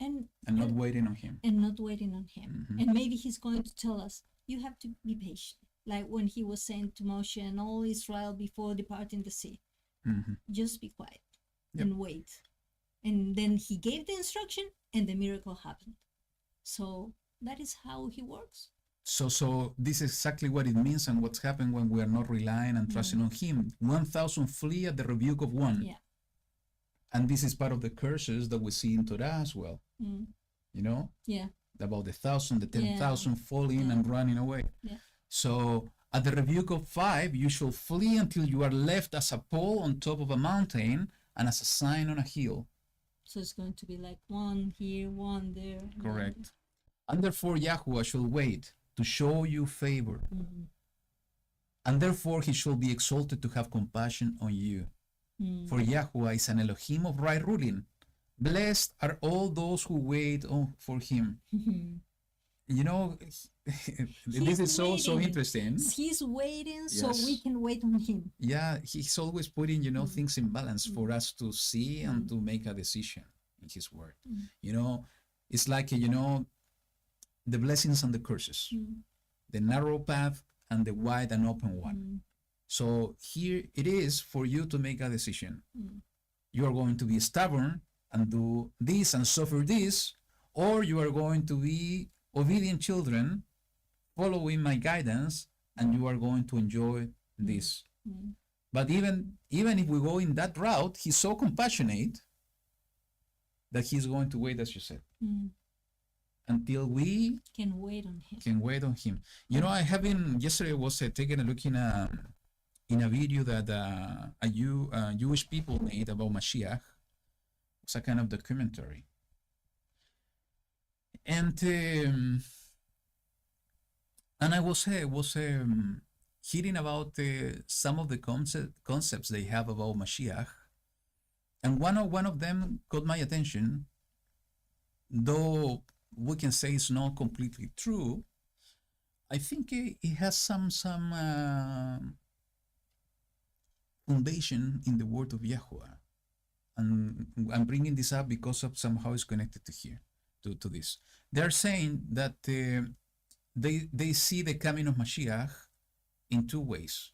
S2: And
S1: not waiting on Him.
S2: And not waiting on Him. And maybe He's going to tell us, you have to be patient. Like when He was saying to Moshe and all Israel before departing the sea. Just be quiet and wait. And then He gave the instruction and the miracle happened. So that is how He works.
S1: So this is exactly what it means and what's happened when we are not relying and trusting on Him. 1,000 flee at the rebuke of one.
S2: Yeah.
S1: And this is part of the curses that we see in Torah as well.
S2: Yeah.
S1: About the 1,000, the 10,000 falling and running away.
S2: Yeah.
S1: So at the rebuke of 5, you shall flee until you are left as a pole on top of a mountain and as a sign on a hill.
S2: So it's going to be like one here, one there.
S1: Correct. And therefore YaHuWaH shall wait to show you favor. And therefore He shall be exalted to have compassion on you. For YaHuWaH is an Elohim of right ruling. Blessed are all those who wait for Him. This is so interesting.
S2: He's waiting so we can wait on Him.
S1: Yeah, He's always putting, things in balance for us to see and to make a decision in His word. It's like, the blessings and the curses, the narrow path and the wide and open one. So here it is for you to make a decision. You are going to be stubborn and do this and suffer this, or you are going to be obedient children following my guidance, and you are going to enjoy this. But even if we go in that route, he's so compassionate that he's going to wait, as you said, until we
S2: can wait on him.
S1: You know, I have been, yesterday was taking a look in a video that Jewish people made about Mashiach. It's a kind of documentary. And I was hearing about some of the concepts they have about Mashiach, and one of them caught my attention, though we can say it's not completely true. I think it has some foundation in the word of YaHuWaH, and I'm bringing this up because of somehow it's connected to here, to this. They're saying that they see the coming of Mashiach in two ways.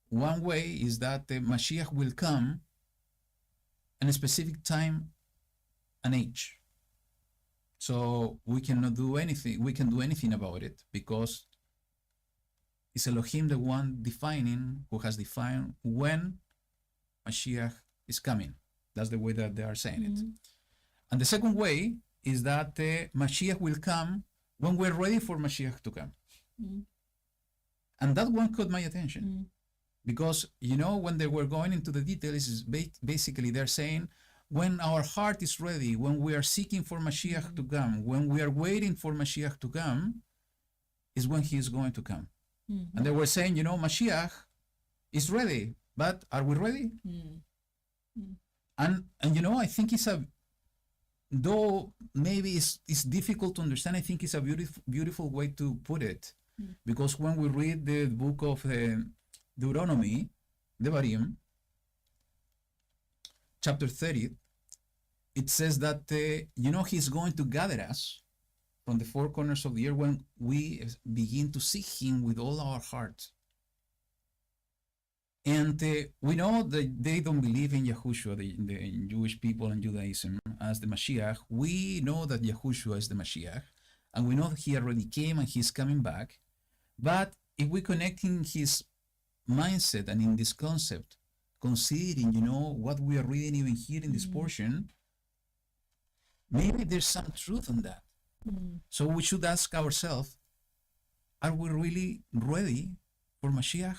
S1: One way is that the Mashiach will come in a specific time and age. So we cannot do anything, we can do anything about it, because it's Elohim the one defining, who has defined when Mashiach is coming. That's the way that they are saying it. And the second way is that Mashiach will come when we're ready for Mashiach to come. And that one caught my attention. Because, you know, when they were going into the details, basically they're saying, when our heart is ready, when we are seeking for Mashiach to come, when we are waiting for Mashiach to come, is when he is going to come. And they were saying, you know, Mashiach is ready, but are we ready? And you know, I think it's though maybe it's difficult to understand, I think it's a beautiful way to put it. Because when we read the book of Deuteronomy, Devarim, chapter 30, it says that, you know, he's going to gather us from the four corners of the earth when we begin to seek him with all our heart. And we know that they don't believe in Yahushua, the Jewish people and Judaism, as the Mashiach. We know that Yahushua is the Mashiach, and we know that he already came and he's coming back. But if we connect in his mindset and in this concept, considering, you know, what we are reading even here in this portion, maybe there's some truth in that. So we should ask ourselves, are we really ready for Mashiach?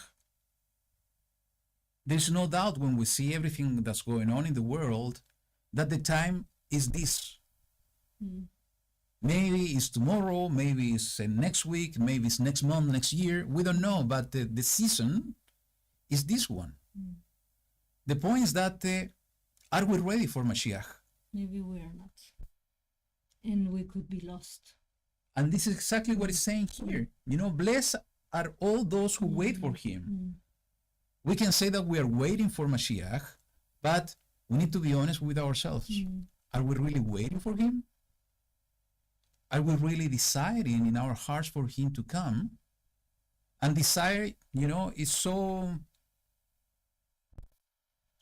S1: There's no doubt when we see everything that's going on in the world that the time is this. Maybe it's tomorrow, maybe it's next week, maybe it's next month, next year. We don't know, but the season is this one. The point is that, are we ready for Mashiach?
S2: Maybe we are not. And we could be lost.
S1: And this is exactly what it's saying here. You know, blessed are all those who wait for him. We can say that we are waiting for Mashiach, but we need to be honest with ourselves. Are we really waiting for him? Are we really desiring in our hearts for him to come? And desire, you know, is so...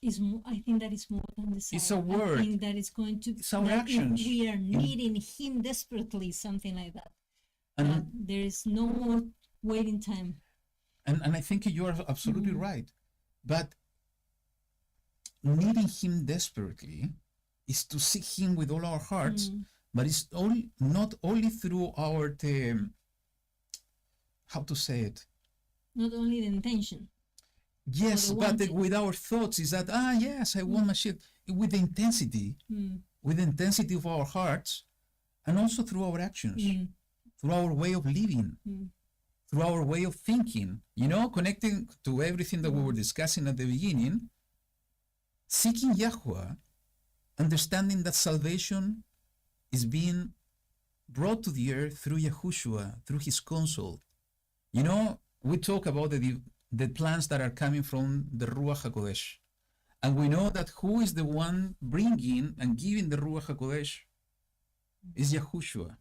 S2: I think that is more than desire.
S1: It's a word.
S2: I think that it's going to...
S1: It's our actions.
S2: We are needing him desperately, something like that.
S1: And
S2: there is no more waiting time.
S1: And I think you are absolutely right. But needing him desperately is to seek him with all our hearts, but it's not only through our, how to say it?
S2: Not only the intention.
S1: Yes, but with our thoughts is that, yes, I want Mashiach, with the intensity of our hearts, and also through our actions, through our way of living, through our way of thinking, you know, connecting to everything that we were discussing at the beginning, seeking YaHuWaH, understanding that salvation is being brought to the earth through Yahushua, through his counsel. You know, we talk about the plans that are coming from the Ruach HaKodesh. And we know that who is the one bringing and giving the Ruach HaKodesh is Yahushua.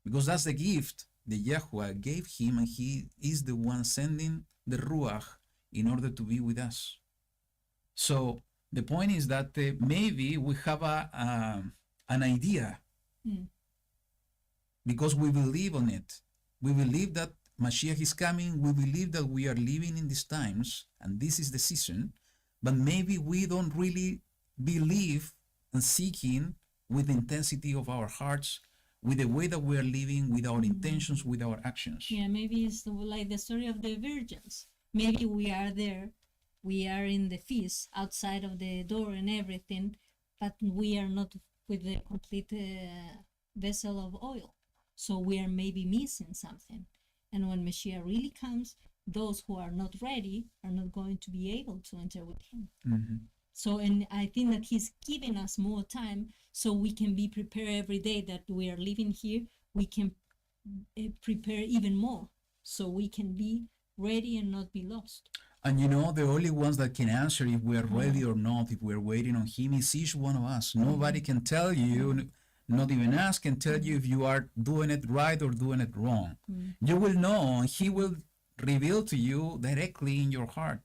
S1: Because that's the gift that YaHuWaH gave him, and he is the one sending the Ruach in order to be with us. So the point is that maybe we have an idea because we believe on it. We believe that Mashiach is coming. We believe that we are living in these times and this is the season, but maybe we don't really believe and seeking with the intensity of our hearts, with the way that we are living, with our intentions, with our actions.
S2: Yeah, maybe it's like the story of the virgins. Maybe we are there, we are in the feast outside of the door and everything, but we are not with the complete vessel of oil. So we are maybe missing something. And when Mashiach really comes, those who are not ready are not going to be able to enter with him.
S1: Mm-hmm.
S2: So, and I think that he's giving us more time so we can be prepared every day that we are living here. We can prepare even more so we can be ready and not be lost.
S1: And you know, the only ones that can answer if we are ready or not, if we're waiting on him, is each one of us. Nobody can tell you, not even us can tell you if you are doing it right or doing it wrong. You will know, and he will reveal to you directly in your heart.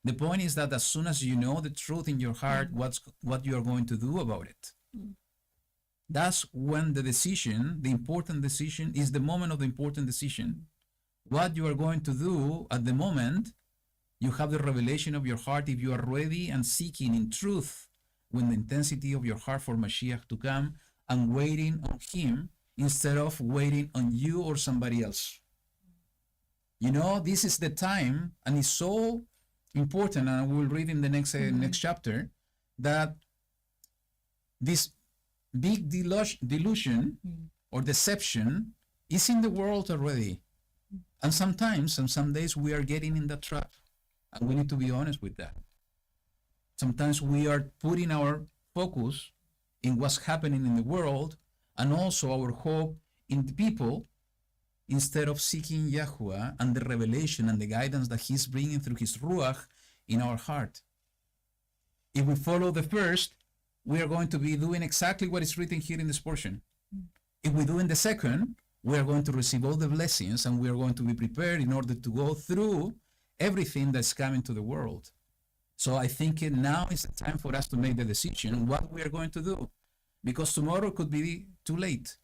S1: The point is that as soon as you know the truth in your heart, what you are going to do about it. That's when the decision, the important decision, is the moment of the important decision. What you are going to do at the moment, you have the revelation of your heart if you are ready and seeking in truth with the intensity of your heart for Mashiach to come and waiting on him instead of waiting on you or somebody else. You know, this is the time, and it's so important, and we'll read in the next chapter, that this big delusion or deception is in the world already. And sometimes, and some days, we are getting in that trap. And we need to be honest with that. Sometimes we are putting our focus in what's happening in the world and also our hope in the people instead of seeking YaHuWaH and the revelation and the guidance that he's bringing through his Ruach in our heart. If we follow the first, we are going to be doing exactly what is written here in this portion. If we do in the second, we are going to receive all the blessings and we are going to be prepared in order to go through everything that's coming to the world. So I think now is the time for us to make the decision what we are going to do, because tomorrow could be too late.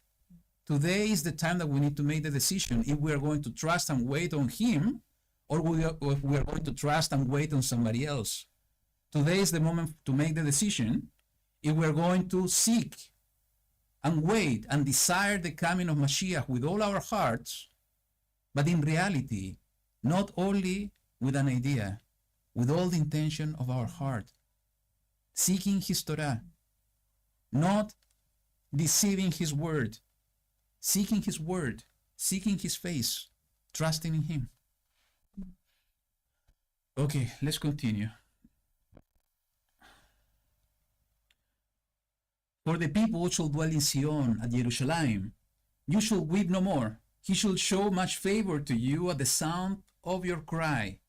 S1: Today is the time that we need to make the decision if we are going to trust and wait on him, or if we are going to trust and wait on somebody else. Today is the moment to make the decision if we are going to seek and wait and desire the coming of Mashiach with all our hearts, but in reality, not only with an idea, with all the intention of our heart, seeking his Torah, not deceiving his word, seeking his word, seeking his face, trusting in him. Okay, let's continue. For the people shall dwell in Zion at Jerusalem. You shall weep no more. He shall show much favor to you at the sound of your cry.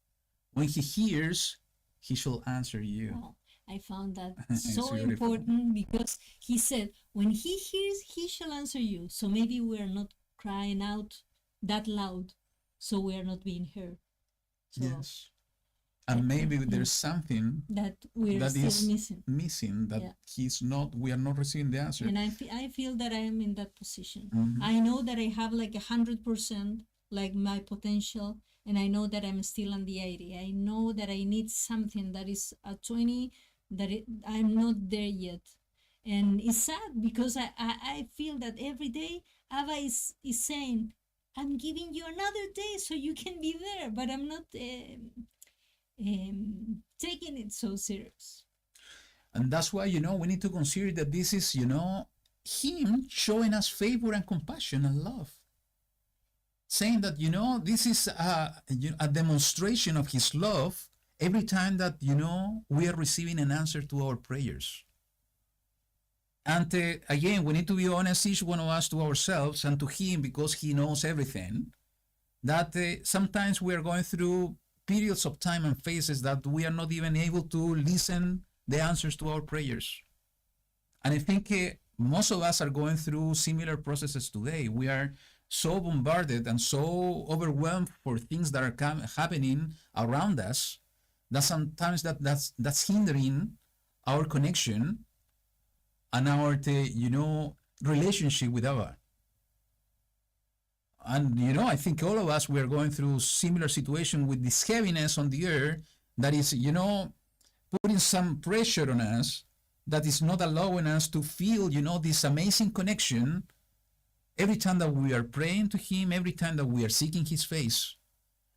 S1: When he hears, he shall answer you.
S2: Wow. I found that so important because he said, when he hears, he shall answer you. So maybe we are not crying out that loud, so we are not being heard. So
S1: yes. And maybe there's something
S2: that we're still
S1: missing that we are not receiving the answer.
S2: And I feel that I am in that position. I know that I have like 100%, like my potential, and I know that I'm still on the 80. I know that I need something that is at 20, I'm not there yet. And it's sad because I feel that every day Abba is saying, I'm giving you another day so you can be there, but I'm not taking it so serious.
S1: And that's why, we need to consider that this is, him showing us favor and compassion and love. Saying that, this is a demonstration of his love every time that, we are receiving an answer to our prayers. And again, we need to be honest, each one of us, to ourselves and to him, because he knows everything, that sometimes we are going through periods of time and phases that we are not even able to listen the answers to our prayers. And I think most of us are going through similar processes today. We are so bombarded and so overwhelmed for things that are happening around us that sometimes that's hindering our connection and our relationship with Abba. And you know, I think all of us, we are going through similar situation with this heaviness on the earth that is, you know, putting some pressure on us, that is not allowing us to feel, you know, this amazing connection every time that we are praying to him, every time that we are seeking his face.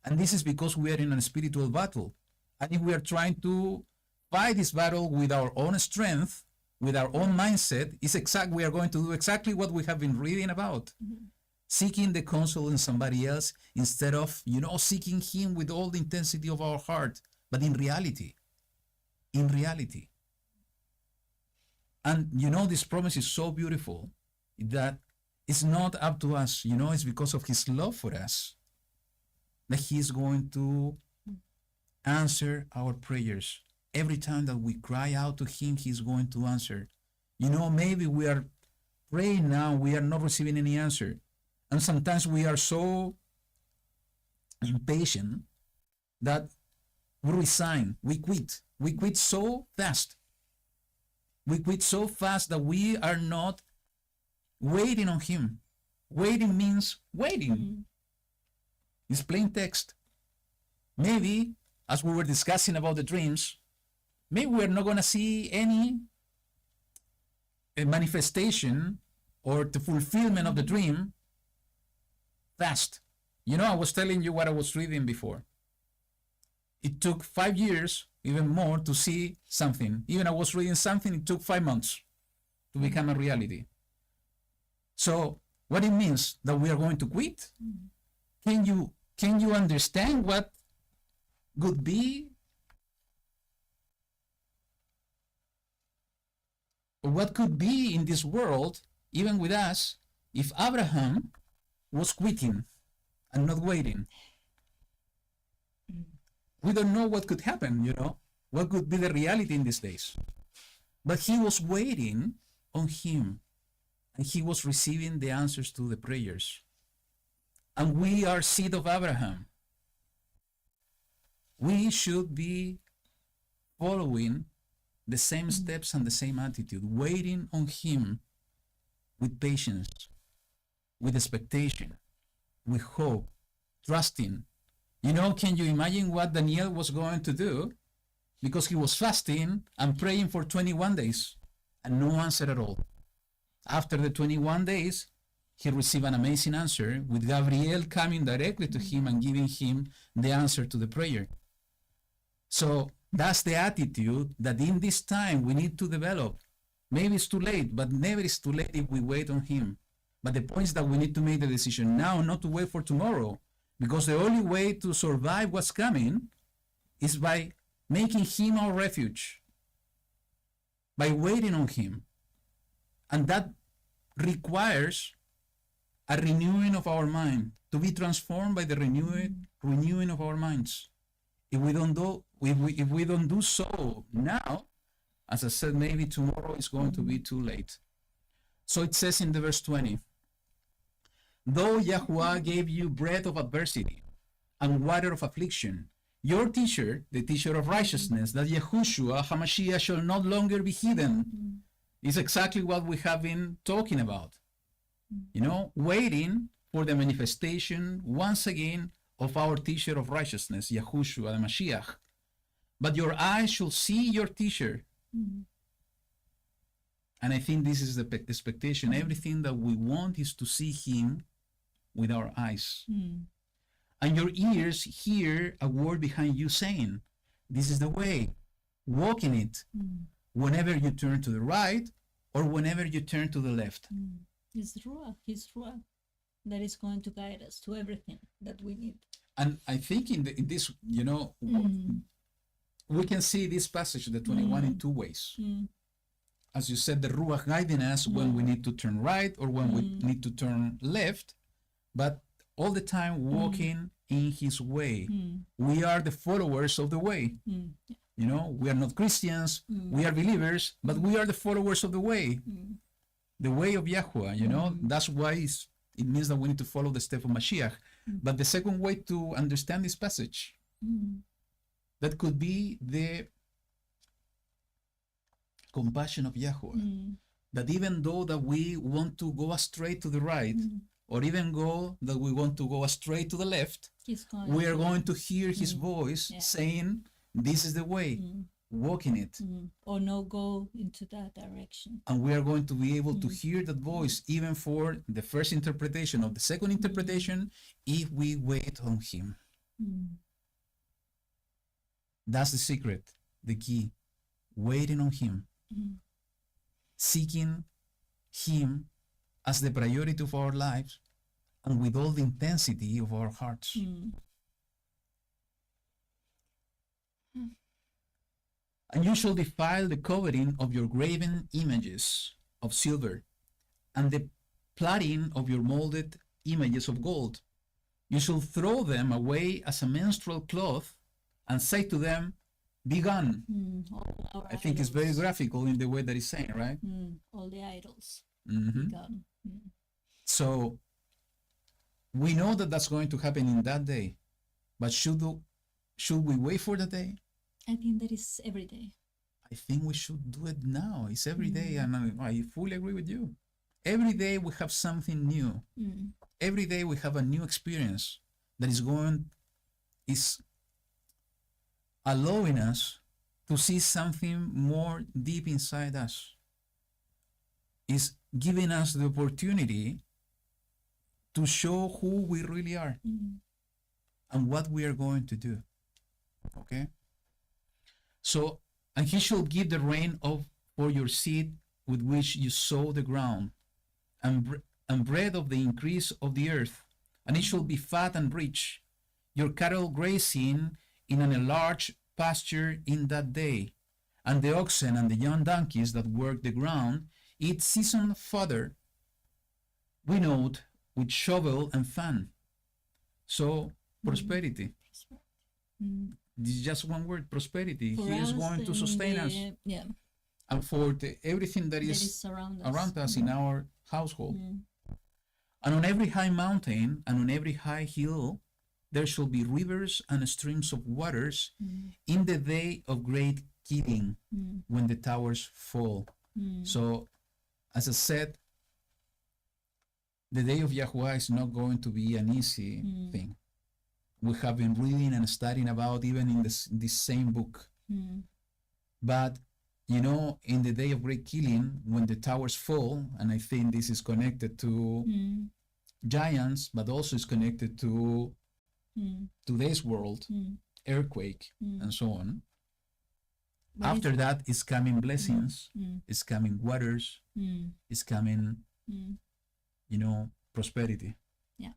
S1: And this is because we are in a spiritual battle. And if we are trying to fight this battle with our own strength, with our own mindset, we are going to do exactly what we have been reading about. Seeking the counsel in somebody else instead of, you know, seeking him with all the intensity of our heart. But in reality. And you know, this promise is so beautiful that it's not up to us, you know, it's because of his love for us that he is going to answer our prayers. Every time that we cry out to him, he's going to answer. You know, maybe we are praying now, we are not receiving any answer. And sometimes we are so impatient that we resign, we quit. We quit so fast. We quit so fast that we are not waiting on him. Waiting means waiting. It's plain text. Maybe, as we were discussing about the dreams, maybe we're not going to see any manifestation or the fulfillment of the dream fast. You know, I was telling you what I was reading before. It took 5 years, even more, to see something. Even I was reading something, it took 5 months to become a reality. So what it means that we are going to quit? Can you understand what could be, or what could be in this world, even with us, if Abraham was quitting and not waiting? We don't know what could happen, you know, what could be the reality in these days. But he was waiting on him, and he was receiving the answers to the prayers. And we are seed of Abraham. We should be following the same steps and the same attitude, waiting on him with patience, with expectation, with hope, trusting. You know, can you imagine what Daniel was going to do? Because he was fasting and praying for 21 days and no answer at all. After the 21 days, he received an amazing answer with Gabriel coming directly to him and giving him the answer to the prayer. So that's the attitude that in this time we need to develop. Maybe it's too late, but never is too late if we wait on him. But the point is that we need to make the decision now, not to wait for tomorrow. Because the only way to survive what's coming is by making him our refuge, by waiting on him. And that requires a renewing of our mind, to be transformed by the renewing of our minds. If we don't do so now, as I said, maybe tomorrow is going to be too late. So it says in the verse 20, though YaHuWaH gave you bread of adversity and water of affliction, your teacher, the teacher of righteousness, that Yahushua HaMashiach shall not longer be hidden, is exactly what we have been talking about. You know, waiting for the manifestation once again of our teacher of righteousness, Yahushua the Mashiach. But your eyes shall see your teacher. And I think this is the expectation. Everything that we want is to see him with our eyes. And your ears hear a word behind you saying, this is the way, walk in it, whenever you turn to the right or whenever you turn to the left.
S2: It's Ruach, his Ruach, that is going to guide us to everything that we need.
S1: And I think in this, you know, we can see this passage, the 21, in two ways. As you said, the Ruach guiding us when we need to turn right or when we need to turn left, but all the time walking in his way. We are the followers of the way. You know, we are not Christians, we are believers, but we are the followers of the way of YaHuWaH, you know. That's why it means that we need to follow the step of Mashiach. But the second way to understand this passage, that could be the compassion of YaHuWaH, that even though that we want to go astray to the right, or even go that we want to go astray to the left, we are going to hear his voice saying, this is the way, walk in it.
S2: Or no, go into that direction.
S1: And we are going to be able to hear that voice even for the first interpretation of the second interpretation if we wait on him. That's the secret, the key. Waiting on him. Seeking him as the priority of our lives and with all the intensity of our hearts. And you shall defile the covering of your graven images of silver, and the plaiting of your molded images of gold. You shall throw them away as a menstrual cloth, and say to them, be gone. I think it's very graphical in the way that it's saying, right?
S2: All the idols. Be gone.
S1: So we know that that's going to happen in that day, but should we wait for the day?
S2: I think that is every day.
S1: I think we should do it now. It's every day, and I fully agree with you. Every day we have something new. Every day we have a new experience that is allowing us to see something more deep inside us. Is giving us the opportunity to show who we really are and what we are going to do. Okay? So, and he shall give the rain for your seed with which you sow the ground, and bread of the increase of the earth, and it shall be fat and rich, your cattle grazing in an enlarged pasture in that day, and the oxen and the young donkeys that work the ground eat seasoned fodder, winnowed with shovel and fan. So, prosperity. This is just one word, prosperity.
S2: For
S1: he is
S2: us
S1: going to sustain us.
S2: Yeah.
S1: And for everything that is around us in our household. And on every high mountain and on every high hill, there shall be rivers and streams of waters in the day of great killing, when the towers fall. So, as I said, the day of YaHuWaH is not going to be an easy thing. We have been reading and studying about even in this same book. But, you know, in the day of great killing, when the towers fall, and I think this is connected to giants, but also is connected to today's world, earthquake, and so on. But after that is coming blessings, is coming waters, is coming, you know, prosperity.
S2: Yeah.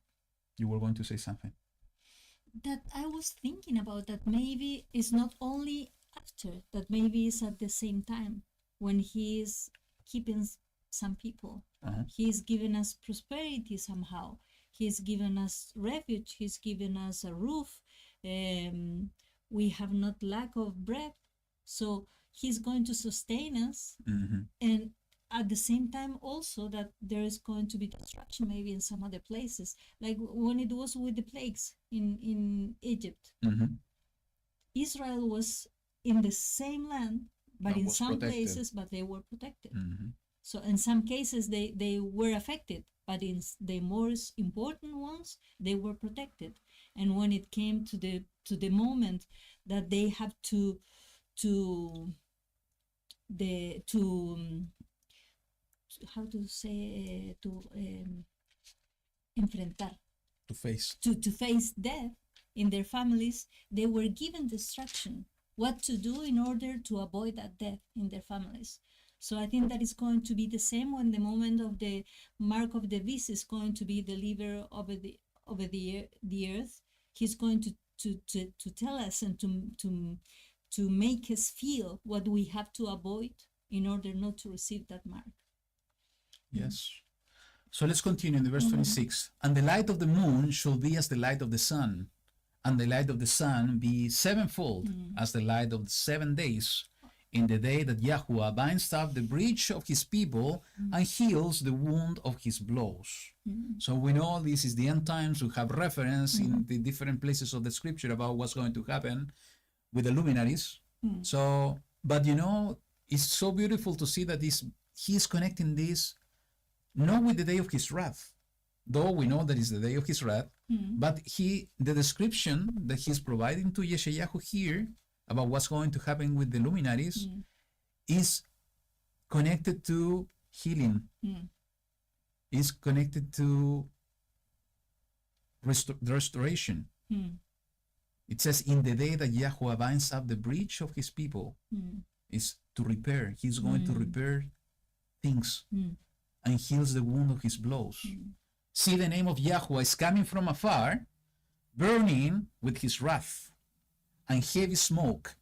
S1: You were going to say something.
S2: That I was thinking about that maybe it's not only after, that maybe it's at the same time when he is keeping some people. He's given us prosperity somehow. He's given us refuge. He's given us a roof. We have not lack of bread. So he's going to sustain us. And at the same time also that there is going to be destruction maybe in some other places. Like when it was with the plagues in Egypt. Israel was in the same land, but in some places, but they were protected. So in some cases they were affected, but in the most important ones, they were protected. And when it came to the moment that they have to how to say enfrentar,
S1: to
S2: face death in their families, they were given instruction what to do in order to avoid that death in their families. So I think that is going to be the same when the moment of the mark of the beast is going to be delivered over the earth. He's going to tell us and to make us feel what we have to avoid in order not to receive that mark.
S1: Yes. So let's continue in the verse 26. And the light of the moon shall be as the light of the sun, and the light of the sun be sevenfold as the light of the 7 days, in the day that YaHuWaH binds up the breach of his people and heals the wound of his blows. So we know this is the end times. We have reference in the different places of the scripture about what's going to happen with the luminaries. So, but you know, it's so beautiful to see that he is connecting this not with the day of his wrath, though we know that is the day of his wrath, but the description that he's providing to YaHuWaH here about what's going to happen with the luminaries is connected to healing, is connected to the restoration. It says, in the day that YaHuWaH binds up the breach of his people, is to repair. He's going to repair things and heals the wound of his blows. See, the name of YaHuWaH is coming from afar, burning with his wrath and heavy smoke.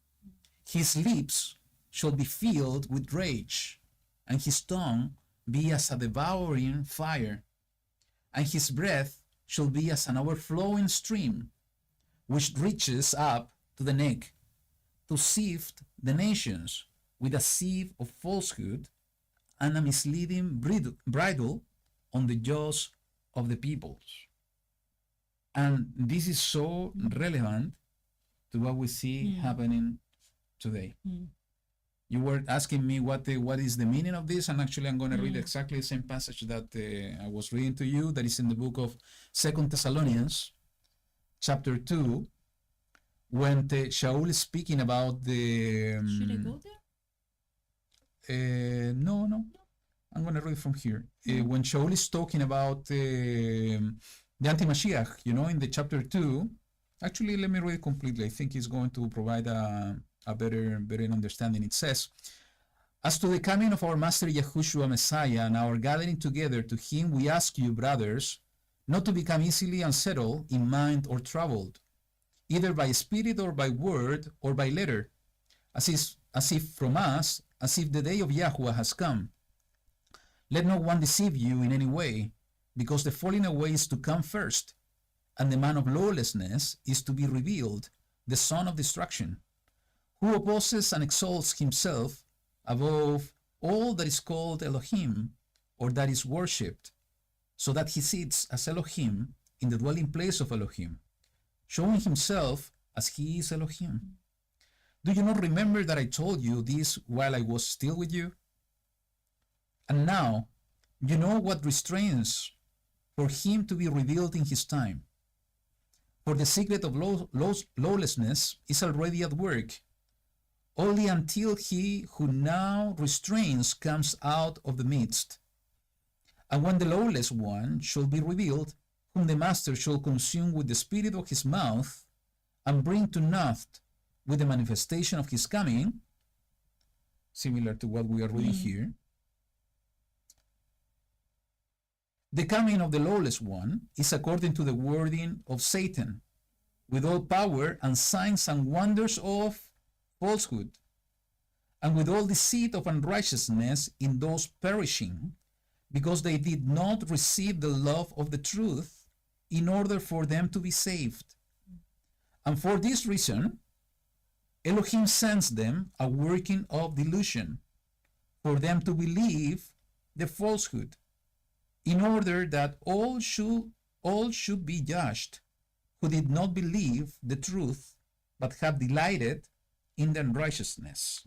S1: His lips shall be filled with rage, and his tongue be as a devouring fire, and his breath shall be as an overflowing stream, which reaches up to the neck, to sift the nations with a sieve of falsehood and a misleading bridle on the jaws of the peoples. And this is so relevant to what we see happening today. You were asking me what is the meaning of this, and actually I'm going to read exactly the same passage that I was reading to you, that is in the book of 2 Thessalonians, chapter 2, when Shaul is speaking about the...
S2: Should I go there?
S1: No. I'm going to read from here. When Shaul is talking about the anti-Mashiach, in the chapter 2, actually, let me read it completely. I think it's going to provide a better understanding. It says, as to the coming of our Master Yahushua Messiah and our gathering together to him, we ask you, brothers, not to become easily unsettled in mind or troubled, either by spirit or by word or by letter, as if from us, as if the day of YaHuWaH has come. Let no one deceive you in any way, because the falling away is to come first, and the man of lawlessness is to be revealed, the son of destruction, who opposes and exalts himself above all that is called Elohim, or that is worshipped, so that he sits as Elohim in the dwelling place of Elohim, showing himself as he is Elohim. Do you not remember that I told you this while I was still with you? And now you know what restrains for him to be revealed in his time. For the secret of lawlessness is already at work, only until he who now restrains comes out of the midst. And when the lawless one shall be revealed, whom the Master shall consume with the spirit of his mouth, and bring to naught with the manifestation of his coming, similar to what we are reading here, the coming of the lawless one is according to the wording of Satan, with all power and signs and wonders of falsehood, and with all deceit of unrighteousness in those perishing, because they did not receive the love of the truth in order for them to be saved. And for this reason, Elohim sends them a working of delusion, for them to believe the falsehood, in order that all should be judged who did not believe the truth, but have delighted in the unrighteousness.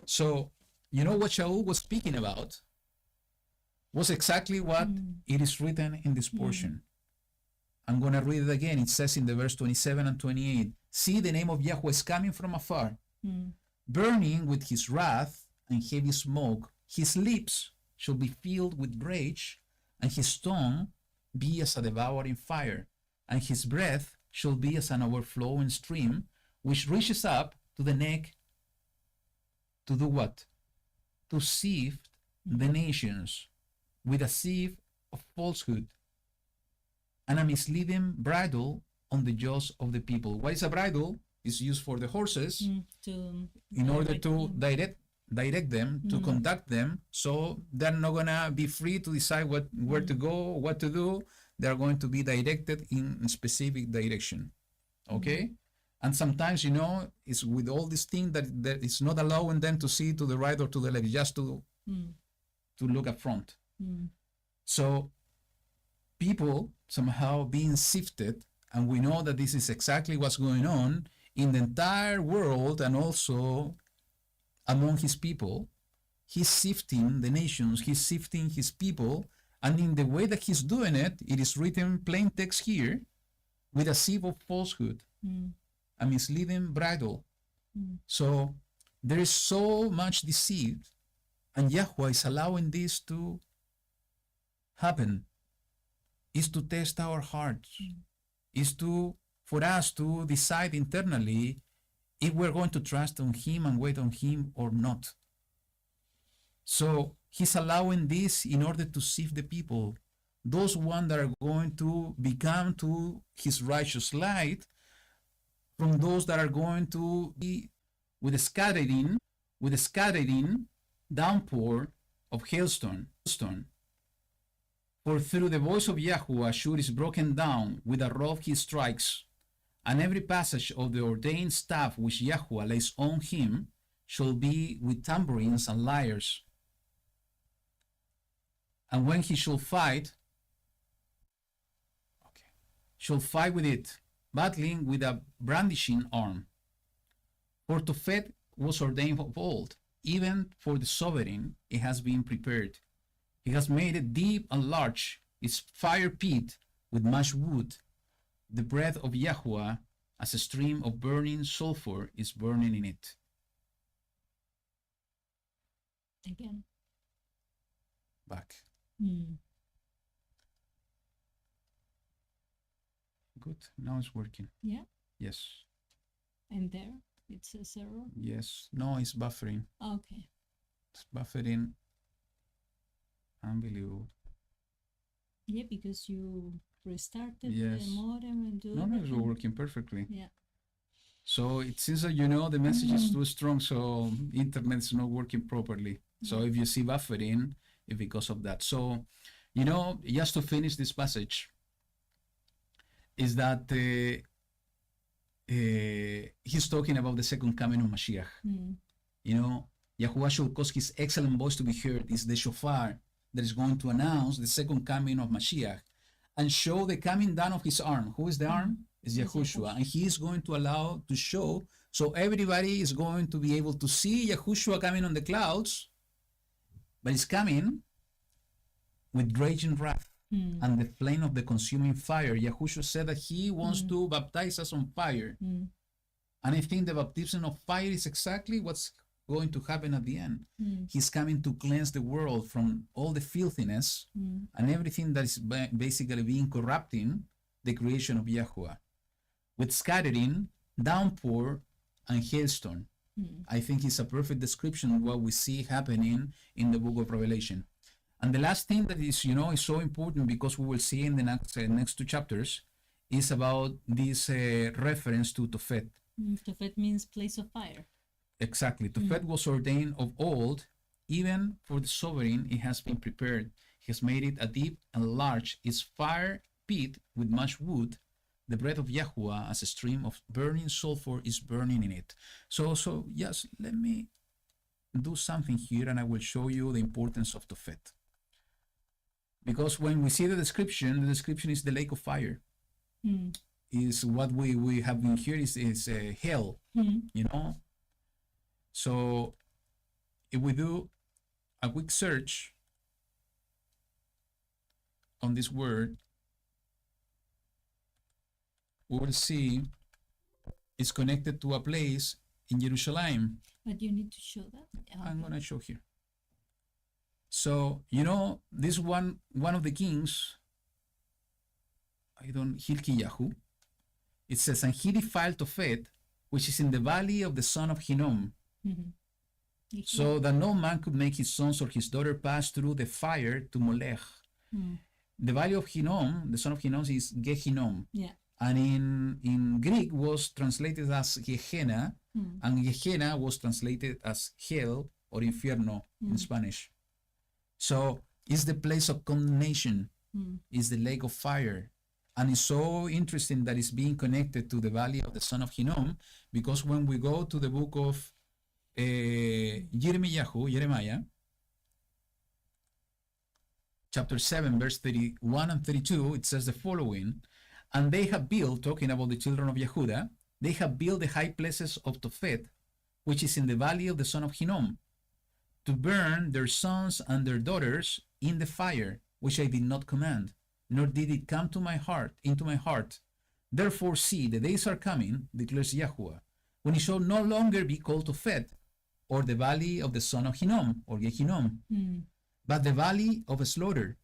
S1: So, what Shaul was speaking about was exactly what it is written in this portion. I'm going to read it again. It says in the verse 27 and 28, see, the name of YaHuWaH is coming from afar, burning with his wrath and heavy smoke. His lips shall be filled with rage, and his tongue be as a devouring fire, and his breath shall be as an overflowing stream, which reaches up to the neck to do what? To sift the nations with a sieve of falsehood, and a misleading bridle on the jaws of the people. What is a bridle? It's used for the horses in order to direct them, to conduct them, so they're not gonna be free to decide where to go, what to do. They're going to be directed in a specific direction. Okay? And sometimes, it's with all these things that it's not allowing them to see to the right or to the left, just to look up front. So people somehow being sifted, and we know that this is exactly what's going on in the entire world and also among his people, he's sifting the nations, he's sifting his people, and in the way that he's doing it, it is written plain text here, with a sieve of falsehood, a misleading bridle. So there is so much deceit, and YaHuWaH is allowing this to happen, is to test our hearts, is for us to decide internally if we're going to trust on him and wait on him or not. So he's allowing this in order to sift the people, those ones that are going to become to his righteous light, from those that are going to be with a scattering downpour of hailstone. For through the voice of YaHuWaH Ashur is broken down, with a rod he strikes, and every passage of the ordained staff which YaHuWaH lays on him shall be with tambourines and lyres. And when he shall fight with it, battling with a brandishing arm. For Tophet was ordained of old, even for the sovereign it has been prepared. He has made it deep and large, its fire pit with much wood. The breath of YaHuWaH, as a stream of burning sulfur, is burning in it.
S2: Again.
S1: Back. Good. Now it's working.
S2: Yeah.
S1: Yes.
S2: And there it says error.
S1: Yes. No, it's buffering.
S2: Okay.
S1: It's buffering. Unbelievable.
S2: Yeah, because you restarted
S1: Yes.
S2: the modem and do
S1: No, it's
S2: everything.
S1: working perfectly.
S2: Yeah.
S1: So it seems that the message is too strong, so internet is not working properly. So if you see buffering, it's because of that. So, just to finish this passage, is that he's talking about the second coming of Mashiach. YaHuWaH shall cause his excellent voice to be heard, is the shofar that is going to announce the second coming of Mashiach and show the coming down of his arm. Who is the arm? Is Yahushua. And he is going to allow to show, so everybody is going to be able to see Yahushua coming on the clouds, but he's coming with raging wrath and the flame of the consuming fire. Yahushua said that he wants to baptize us on fire. And I think the baptism of fire is exactly what's going to happen at the end. He's coming to cleanse the world from all the filthiness and everything that is basically being corrupting the creation of YaHuWaH, with scattering, downpour, and hailstone. I think it's a perfect description of what we see happening in the book of Revelation. And the last thing that is, is so important, because we will see in the next two chapters, is about this reference to Tophet.
S2: Tophet means place of fire.
S1: Exactly. Tophet was ordained of old, even for the sovereign it has been prepared. He has made it a deep and large, its fire pit with much wood. The breath of YaHuWaH, as a stream of burning sulfur, is burning in it. So yes, let me do something here, and I will show you the importance of Tophet. Because when we see the description is the lake of fire. Is what we have in here is hell, So if we do a quick search on this word, we will see it's connected to a place in Jerusalem.
S2: But you need to show that.
S1: I'm going to show here. So, this one of the kings, Hilkiyahu, it says, and he defiled Tophet, which is in the valley of the son of Hinnom, so that no man could make his sons or his daughter pass through the fire to Molech. The valley of Hinnom, the son of Hinnom, is Gehinnom.
S2: Yeah.
S1: And in Greek was translated as Gehenna, and Gehenna was translated as hell or infierno in Spanish. So it's the place of condemnation, it's the lake of fire. And it's so interesting that it's being connected to the valley of the son of Hinnom, because when we go to the book of Jeremiah, chapter 7, verse 31 and 32, it says the following, and they have built, talking about the children of Yehuda, they have built the high places of Tophet, which is in the valley of the son of Hinnom, to burn their sons and their daughters in the fire, which I did not command, nor did it come to my heart, into my heart. Therefore, see, the days are coming, declares YaHuWaH, when it shall no longer be called Tophet, or the valley of the son of Hinnom, or Gehinnom, but the valley of slaughter,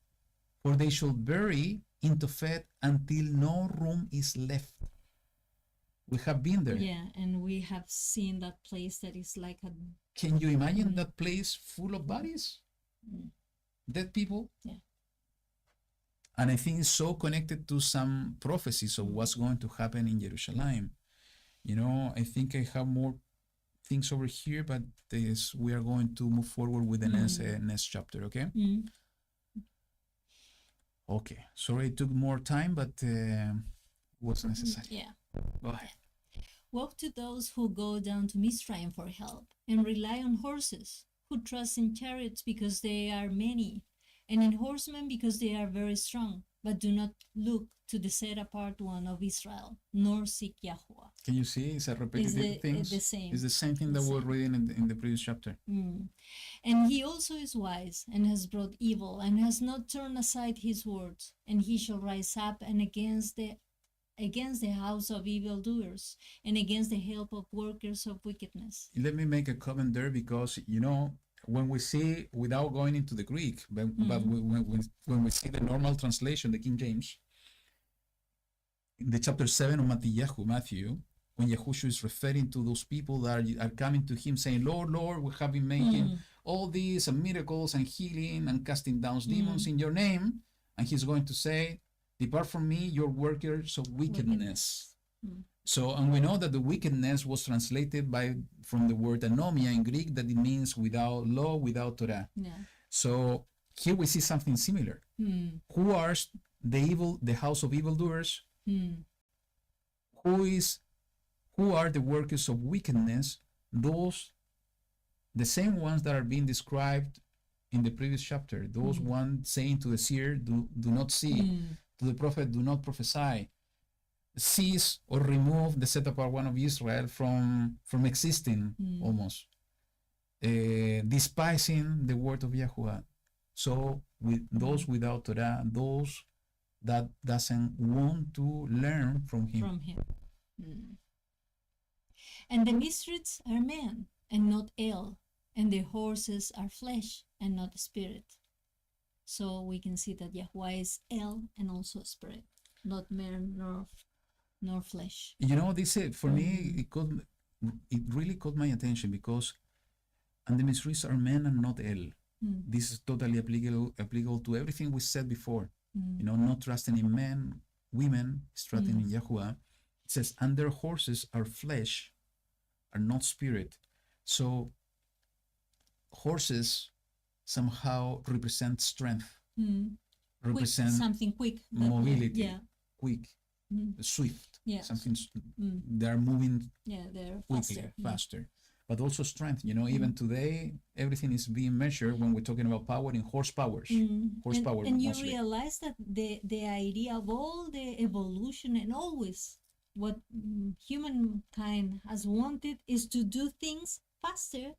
S1: for they shall bury in Tophet until no room is left. We have been there.
S2: Yeah, and we have seen that place that is like a...
S1: Can you imagine that place full of bodies? Dead people?
S2: Yeah.
S1: And I think it's so connected to some prophecies of what's going to happen in Jerusalem. You know, I think I have more things over here, but we are going to move forward with the next chapter, okay? Okay, sorry it took more time, but was necessary.
S2: Yeah.
S1: Go ahead.
S2: Woe to those who go down to Mizraim for help and rely on horses, who trust in chariots because they are many, and in horsemen because they are very strong, but do not look to the set apart one of Israel, nor seek YaHuWaH.
S1: Can you see? It's a repetitive thing.
S2: It's the same.
S1: It's the same thing that we were reading in the previous chapter.
S2: And he also is wise, and has brought evil, and has not turned aside his words, and he shall rise up and against the house of evildoers, and against the help of workers of wickedness.
S1: Let me make a comment there, because you know, when we see, without going into the Greek, but when we see the normal translation, the King James, in the chapter 7 of Matthew, when Yahushua is referring to those people that are coming to him saying, Lord, Lord, we have been making all these miracles and healing and casting down demons in your name, and he's going to say, depart from me, you workers of wickedness. So, and we know that the wickedness was translated from the word anomia in Greek, that it means without law, without Torah.
S2: Yeah.
S1: So here we see something similar. Who are the house of evildoers? Who are the workers of wickedness? Those, the same ones that are being described in the previous chapter. Those ones saying to the seer, do not see. To the prophet, do not prophesy. Cease or remove the set apart one of Israel from existing, almost. Despising the word of YaHuWaH. So with those without Torah, those that doesn't want to learn from him.
S2: And the mysteries are men, and not el, and the horses are flesh, and not spirit. So we can see that YaHuWaH is el and also spirit, not man nor flesh.
S1: You know, this for me, it really caught my attention, because and the mysteries are men and not el. This is totally applicable to everything we said before. You know, not trusting in men, women, is trusting in YaHuWaH. It says, and their horses are flesh, are not spirit. So horses somehow represent strength, represent
S2: something quick,
S1: mobility, quick, swift, something. They're moving
S2: they're
S1: quickly, faster. But also strength. You know, even today, everything is being measured when we're talking about power in horsepowers. Horsepower.
S2: And you realize that the idea of all the evolution and always what humankind has wanted is to do things faster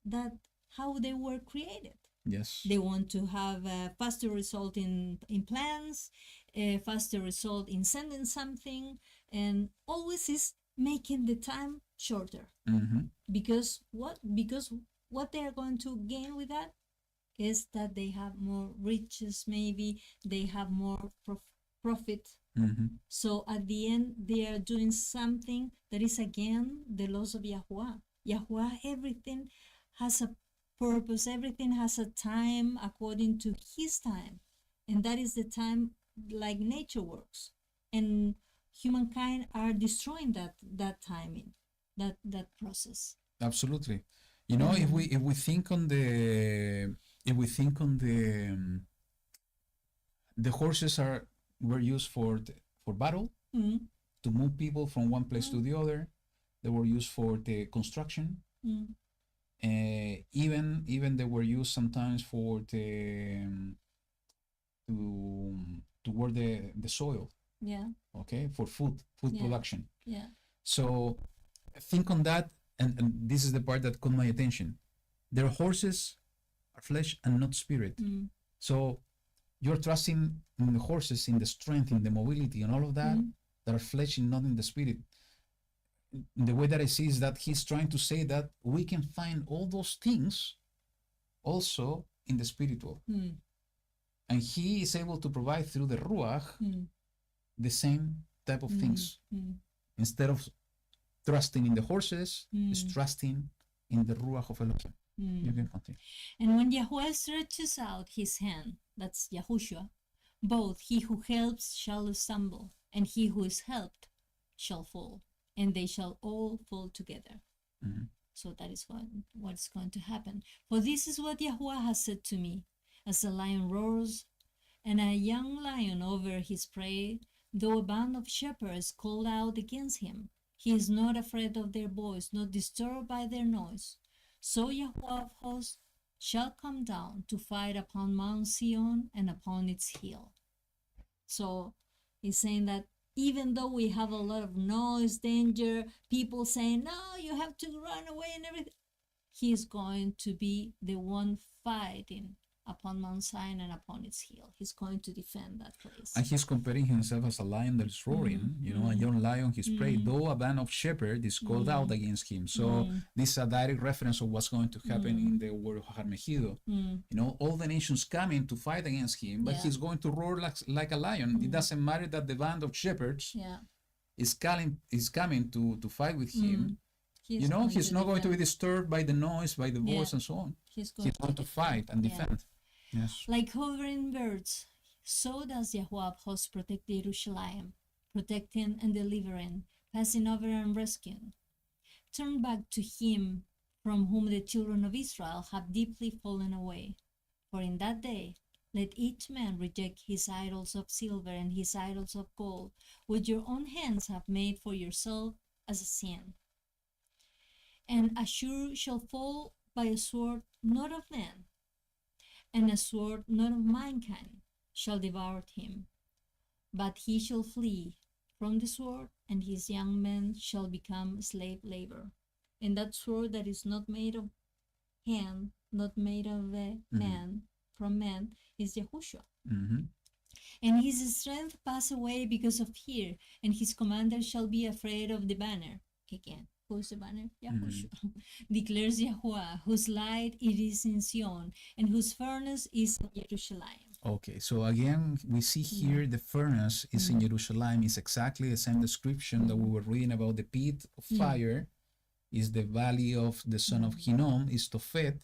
S2: than how they were created.
S1: Yes.
S2: They want to have a faster result in plans, a faster result in sending something, and always is making the time shorter. Because what they are going to gain with that is that they have more riches, maybe they have more profit. So at the end, they are doing something that is again the laws of YaHuWaH. YaHuWaH, everything has a purpose, everything has a time according to his time, and that is the time like nature works, and humankind are destroying that timing, that process.
S1: Absolutely. You know, if we think on the horses were used for battle, to move people from one place to the other. They were used for the construction. Even they were used sometimes for to work the soil. Okay, for food production. So think on that, and this is the part that caught my attention. Their horses are flesh and not spirit. So you're trusting in the horses, in the strength, in the mobility, and all of that that are flesh and not in the spirit. The way that I see is that he's trying to say that we can find all those things also in the spiritual. And he is able to provide through the Ruach the same type of things. Instead of trusting in the horses, is trusting in the Ruach of Elohim. You can continue.
S2: And when YaHuWaH stretches out his hand, that's Yahushua, both he who helps shall stumble, and he who is helped shall fall, and they shall all fall together. So that is what is going to happen. For this is what YaHuWaH has said to me, as a lion roars, and a young lion over his prey, though a band of shepherds called out against him, he is not afraid of their voice, not disturbed by their noise. So YaHuWaH of hosts shall come down to fight upon Mount Zion and upon its hill. So he's saying that even though we have a lot of noise, danger, people saying, no, you have to run away and everything, he is going to be the one fighting upon Mount Zion and upon its hill. He's going to defend that place.
S1: And he's comparing himself as a lion that is roaring, a young lion, his prey, though a band of shepherds is called out against him. So this is a direct reference of what's going to happen in the word of Harmegido. All the nations coming to fight against him, but he's going to roar like a lion. It doesn't matter that the band of shepherds is coming to fight with him. He's not going to be disturbed by the noise, by the voice, and so on. He's going to fight and defend. Yes.
S2: Like hovering birds, so does YaHuWaH of hosts protect Jerusalem, protecting and delivering, passing over and rescuing. Turn back to him from whom the children of Israel have deeply fallen away. For in that day, let each man reject his idols of silver and his idols of gold, which your own hands have made for yourself as a sin. And Ashur shall fall by a sword not of man, and a sword not of mankind shall devour him. But he shall flee from the sword, and his young men shall become slave labor. And that sword that is not made of hand, not made of man, from man, is Yahushua. And his strength pass away because of fear, and his commander shall be afraid of the banner. Again, who's the banner? Yahushua. Declares YaHuWaH, whose light it is in Zion, and whose furnace is in Jerusalem.
S1: Okay, so again, we see here the furnace is in Jerusalem. It's exactly the same description that we were reading about the pit of fire. Is the valley of the son of Hinnom, is Tophet,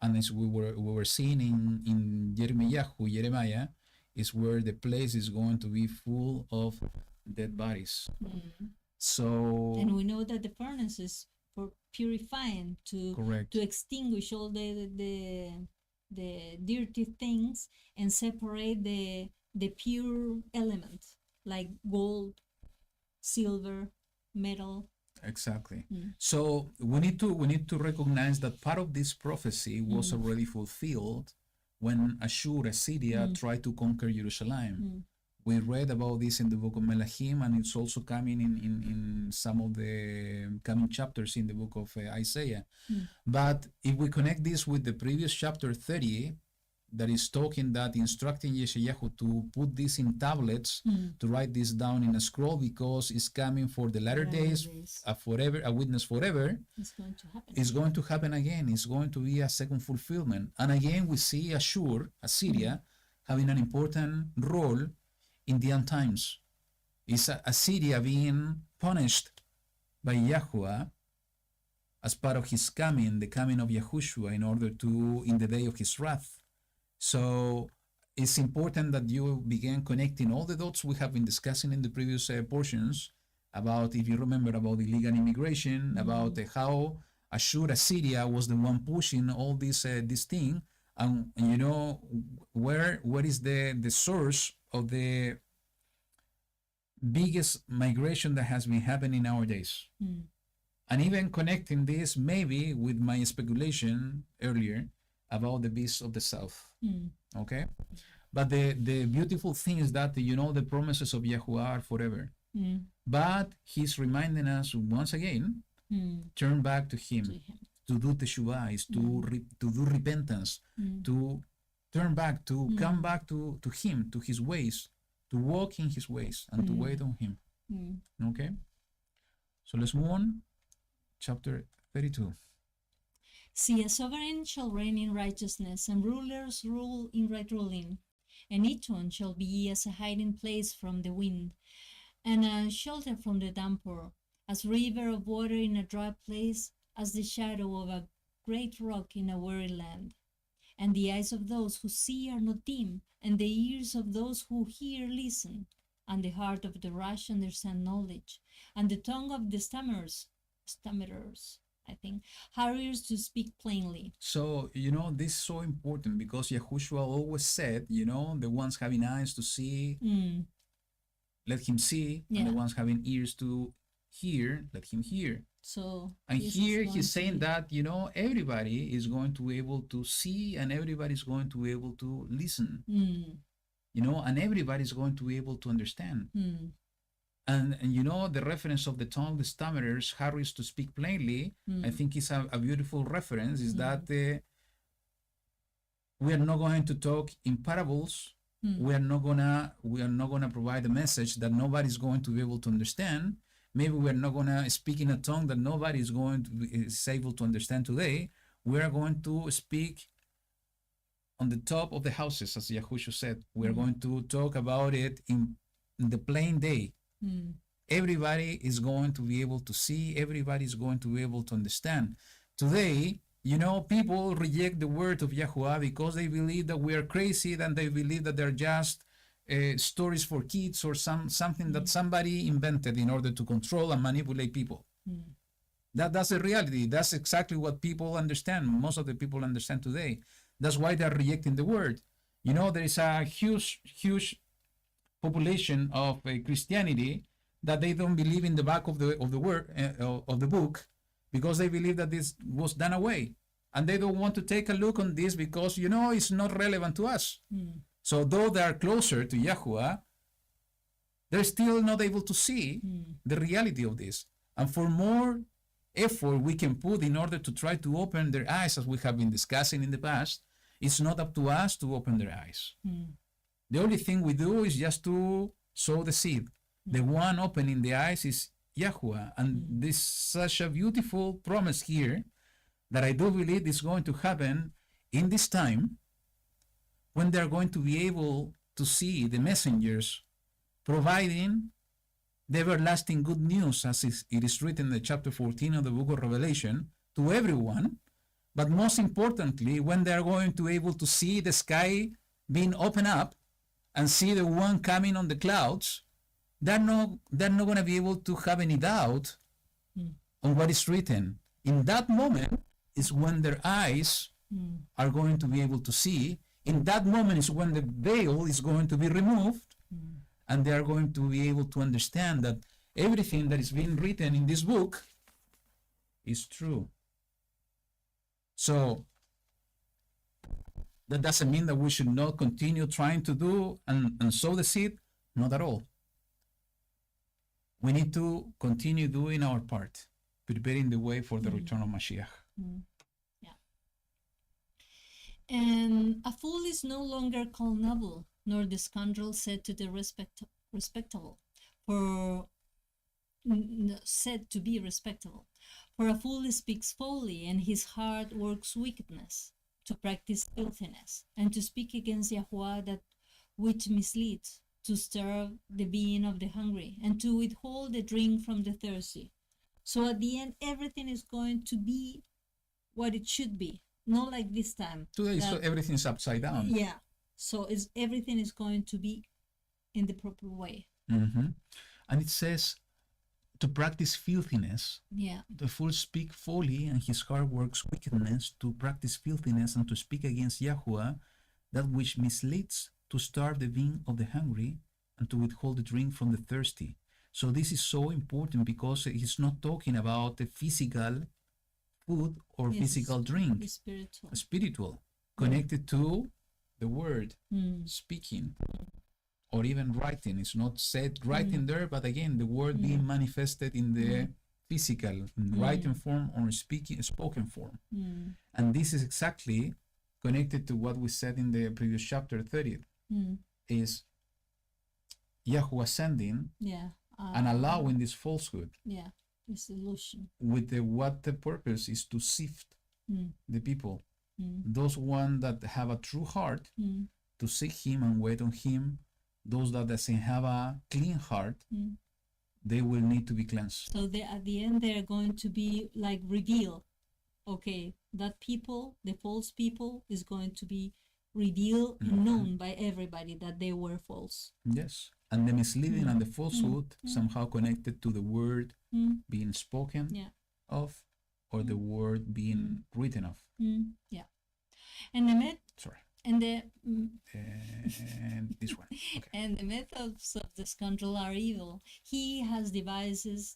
S1: and as we were seeing in Jeremiah, is where the place is going to be full of dead bodies. So,
S2: and we know that the furnace is for purifying, to extinguish all the dirty things and separate the pure elements like gold, silver, metal.
S1: Exactly. So we need to recognize that part of this prophecy was already fulfilled when Assyria tried to conquer Jerusalem. We read about this in the book of Melachim, and it's also coming in some of the coming chapters in the book of Isaiah. But if we connect this with the previous chapter 30, that is talking that instructing Yeshayahu to put this in tablets, to write this down in a scroll, because it's coming for the latter days, forever, a witness forever.
S2: It's going to happen.
S1: It's going to happen again. It's going to be a second fulfillment. And again, we see Assyria, having an important role in the end times. Is Assyria being punished by YaHuWaH as part of his coming, the coming of Yahushua, in the day of his wrath. So it's important that you begin connecting all the dots we have been discussing in the previous portions about, if you remember, about illegal immigration, about how Assyria was the one pushing all this thing, and where is the source of the biggest migration that has been happening nowadays. And even connecting this maybe with my speculation earlier about the beasts of the south. Okay, but the beautiful thing is that the promises of YaHuWaH are forever. But he's reminding us once again, turn back to him, to do teshuvah, is to to do repentance, to turn back, to come back to him, to his ways, to walk in his ways, and to wait on him. Okay? So let's move on. Chapter 32.
S2: See, a sovereign shall reign in righteousness, and rulers rule in right ruling. And each one shall be as a hiding place from the wind, and a shelter from the downpour, as river of water in a dry place, as the shadow of a great rock in a weary land. And the eyes of those who see are not dim, and the ears of those who hear listen, and the heart of the rash understand knowledge, and the tongue of the stammerers, I think, hurries to speak plainly.
S1: So, this is so important because YaHuWaH always said, the ones having eyes to see, let him see, and the ones having ears to hear, let him hear.
S2: So,
S1: and here he's saying that, everybody is going to be able to see, and everybody is going to be able to listen, and everybody is going to be able to understand. And the reference of the tongue, the stammerers, hurries to speak plainly, I think is a beautiful reference, is that we are not going to talk in parables. We are not gonna provide a message that nobody's going to be able to understand. Maybe we're not gonna speak in a tongue that nobody is able to understand today. We are going to speak on the top of the houses, as YaHuWaH said. We are going to talk about it in the plain day. Everybody is going to be able to see. Everybody is going to be able to understand. Today, people reject the word of YaHuWaH because they believe that we are crazy, and they believe that they're just stories for kids or something that somebody invented in order to control and manipulate people. That's the reality. That's exactly what people understand. Most of the people understand today. That's why they're rejecting the word. There is a huge population of Christianity that they don't believe in the back of the word of the book, because they believe that this was done away, and they don't want to take a look on this because it's not relevant to us. So though they are closer to YaHuWaH, they're still not able to see the reality of this. And for more effort we can put in order to try to open their eyes, as we have been discussing in the past, it's not up to us to open their eyes. The only thing we do is just to sow the seed. The one opening the eyes is YaHuWaH. And this is such a beautiful promise here that I do believe is going to happen in this time, when they're going to be able to see the messengers providing the everlasting good news, as it is written in the chapter 14 of the book of Revelation, to everyone. But most importantly, when they're going to be able to see the sky being opened up and see the one coming on the clouds, they're not going to be able to have any doubt on what is written. In that moment is when their eyes are going to be able to see. In that moment is when the veil is going to be removed, and they are going to be able to understand that everything that is being written in this book is true. So that doesn't mean that we should not continue trying to do and sow the seed. Not at all. We need to continue doing our part, preparing the way for the return of Mashiach.
S2: And a fool is no longer called noble, nor the scoundrel said to the respectable, said to be respectable. For a fool speaks folly, and his heart works wickedness, to practice filthiness, and to speak against YaHuWaH that which misleads, to starve the being of the hungry, and to withhold the drink from the thirsty. So at the end, everything is going to be what it should be. Not like this time.
S1: Today, so everything's upside down.
S2: Yeah. So everything is going to be in the proper way.
S1: And it says to practice filthiness.
S2: Yeah.
S1: The fool speak folly, and his heart works wickedness, to practice filthiness and to speak against YaHuWaH that which misleads, to starve the being of the hungry, and to withhold the drink from the thirsty. So this is so important, because he's not talking about the physical food or physical drink. Spiritual, connected to the word, speaking, or even writing. It's not said writing there, but again, the word being manifested in the physical, in writing form or spoken form.
S2: Mm.
S1: And this is exactly connected to what we said in the previous chapter 30, is YaHuWaH sending
S2: Yeah.
S1: and allowing this falsehood
S2: Yeah. This illusion.
S1: with what the purpose is to sift the people, those one that have a true heart to seek him and wait on him. Those that doesn't have a clean heart, they will need to be cleansed.
S2: So at the end, they're going to be like revealed. Okay, that people, the false people, is going to be revealed and known by everybody that they were false.
S1: Yes, and the misleading and the falsehood somehow connected to the word being spoken of, or the word being written of.
S2: Yeah, and the
S1: Sorry.
S2: and the
S1: And this one. Okay.
S2: and the methods of the scoundrel are evil. He has devises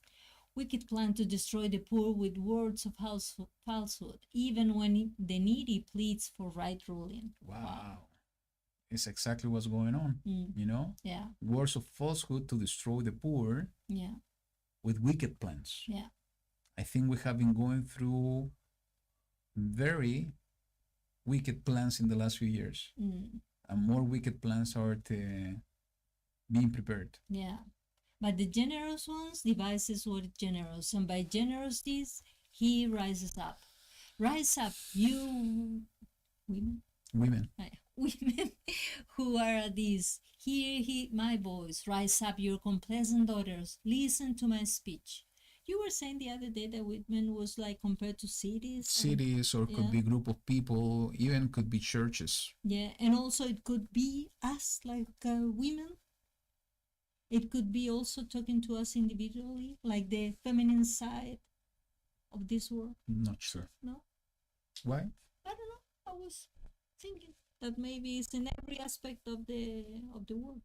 S2: wicked plan to destroy the poor with words of falsehood, even when the needy pleads for right ruling.
S1: Wow. It's exactly what's going on. You know?
S2: Yeah.
S1: Words of falsehood to destroy the poor with wicked plans.
S2: Yeah.
S1: I think we have been going through very wicked plans in the last few years. And more wicked plans are being prepared.
S2: Yeah. But the generous ones devises what is generous, and by generous deeds he rises up. Rise up, you women who are at ease. Hear my voice. Rise up, your complacent daughters. Listen to my speech. You were saying the other day that women was like compared to cities.
S1: Cities, or could be a group of people, even could be churches.
S2: Yeah, and also it could be us, like women. It could be also talking to us individually, like the feminine side of this world.
S1: Not sure.
S2: No?
S1: Why?
S2: I don't know. I was thinking that maybe it's in every aspect of the world.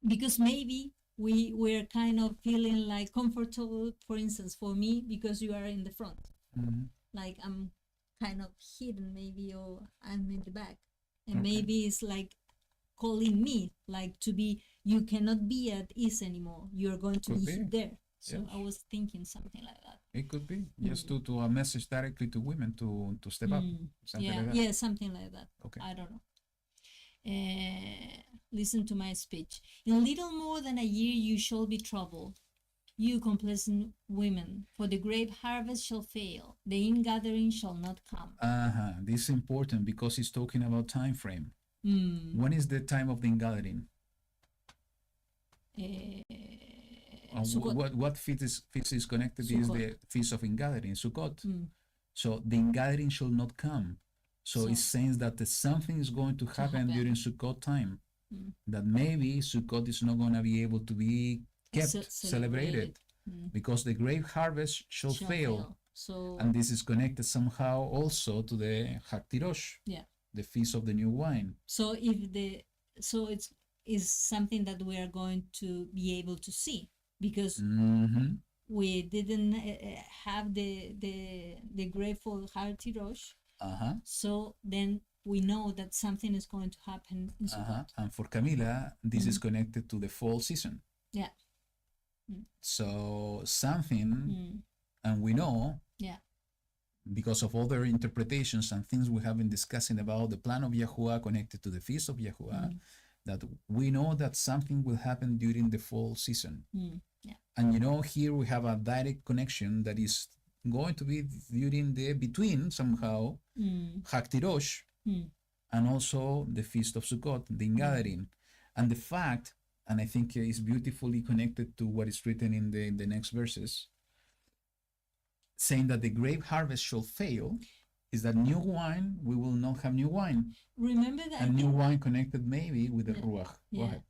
S2: Because maybe we're kind of feeling like comfortable, for instance, for me, because you are in the front. Like I'm kind of hidden maybe, or I'm in the back. And maybe it's like calling me, like to be, you cannot be at ease anymore. You're going to be there. So yes. I was thinking something like that.
S1: It could be just to a message directly to women to step up. Something like that.
S2: Yeah, something like that.
S1: Okay.
S2: I don't know. Listen to my speech. In little more than a year you shall be troubled, you complacent women, for the grape harvest shall fail, the ingathering shall not come.
S1: This is important because it's talking about time frame. When is the time of the ingathering? What feast is connected Sukkot. Is the feast of ingathering, Sukkot. So the ingathering shall not come. So it says that something is going to happen during Sukkot time. That maybe Sukkot is not going to be able to be kept celebrated because the grape harvest shall fail.
S2: So,
S1: and this is connected somehow also to the Haktirosh, the feast of the new wine.
S2: So it is something that we are going to be able to see because we didn't have the grateful Haktirosh. So then we know that something is going to happen in Sukkot.
S1: And for Camila, this is connected to the fall season.
S2: Yeah.
S1: So something, and we know, because of other interpretations and things we have been discussing about the plan of YaHuWaH connected to the feast of YaHuWaH, that we know that something will happen during the fall season. And here we have a direct connection that is going to be during the between somehow Haktirosh and also the feast of Sukkot, the ingathering, and the fact, and I think is beautifully connected to what is written in the next verses, saying that the grape harvest shall fail, is that new wine, we will not have new wine.
S2: Remember that?
S1: And new wine connected maybe with the Ruach. Go ahead.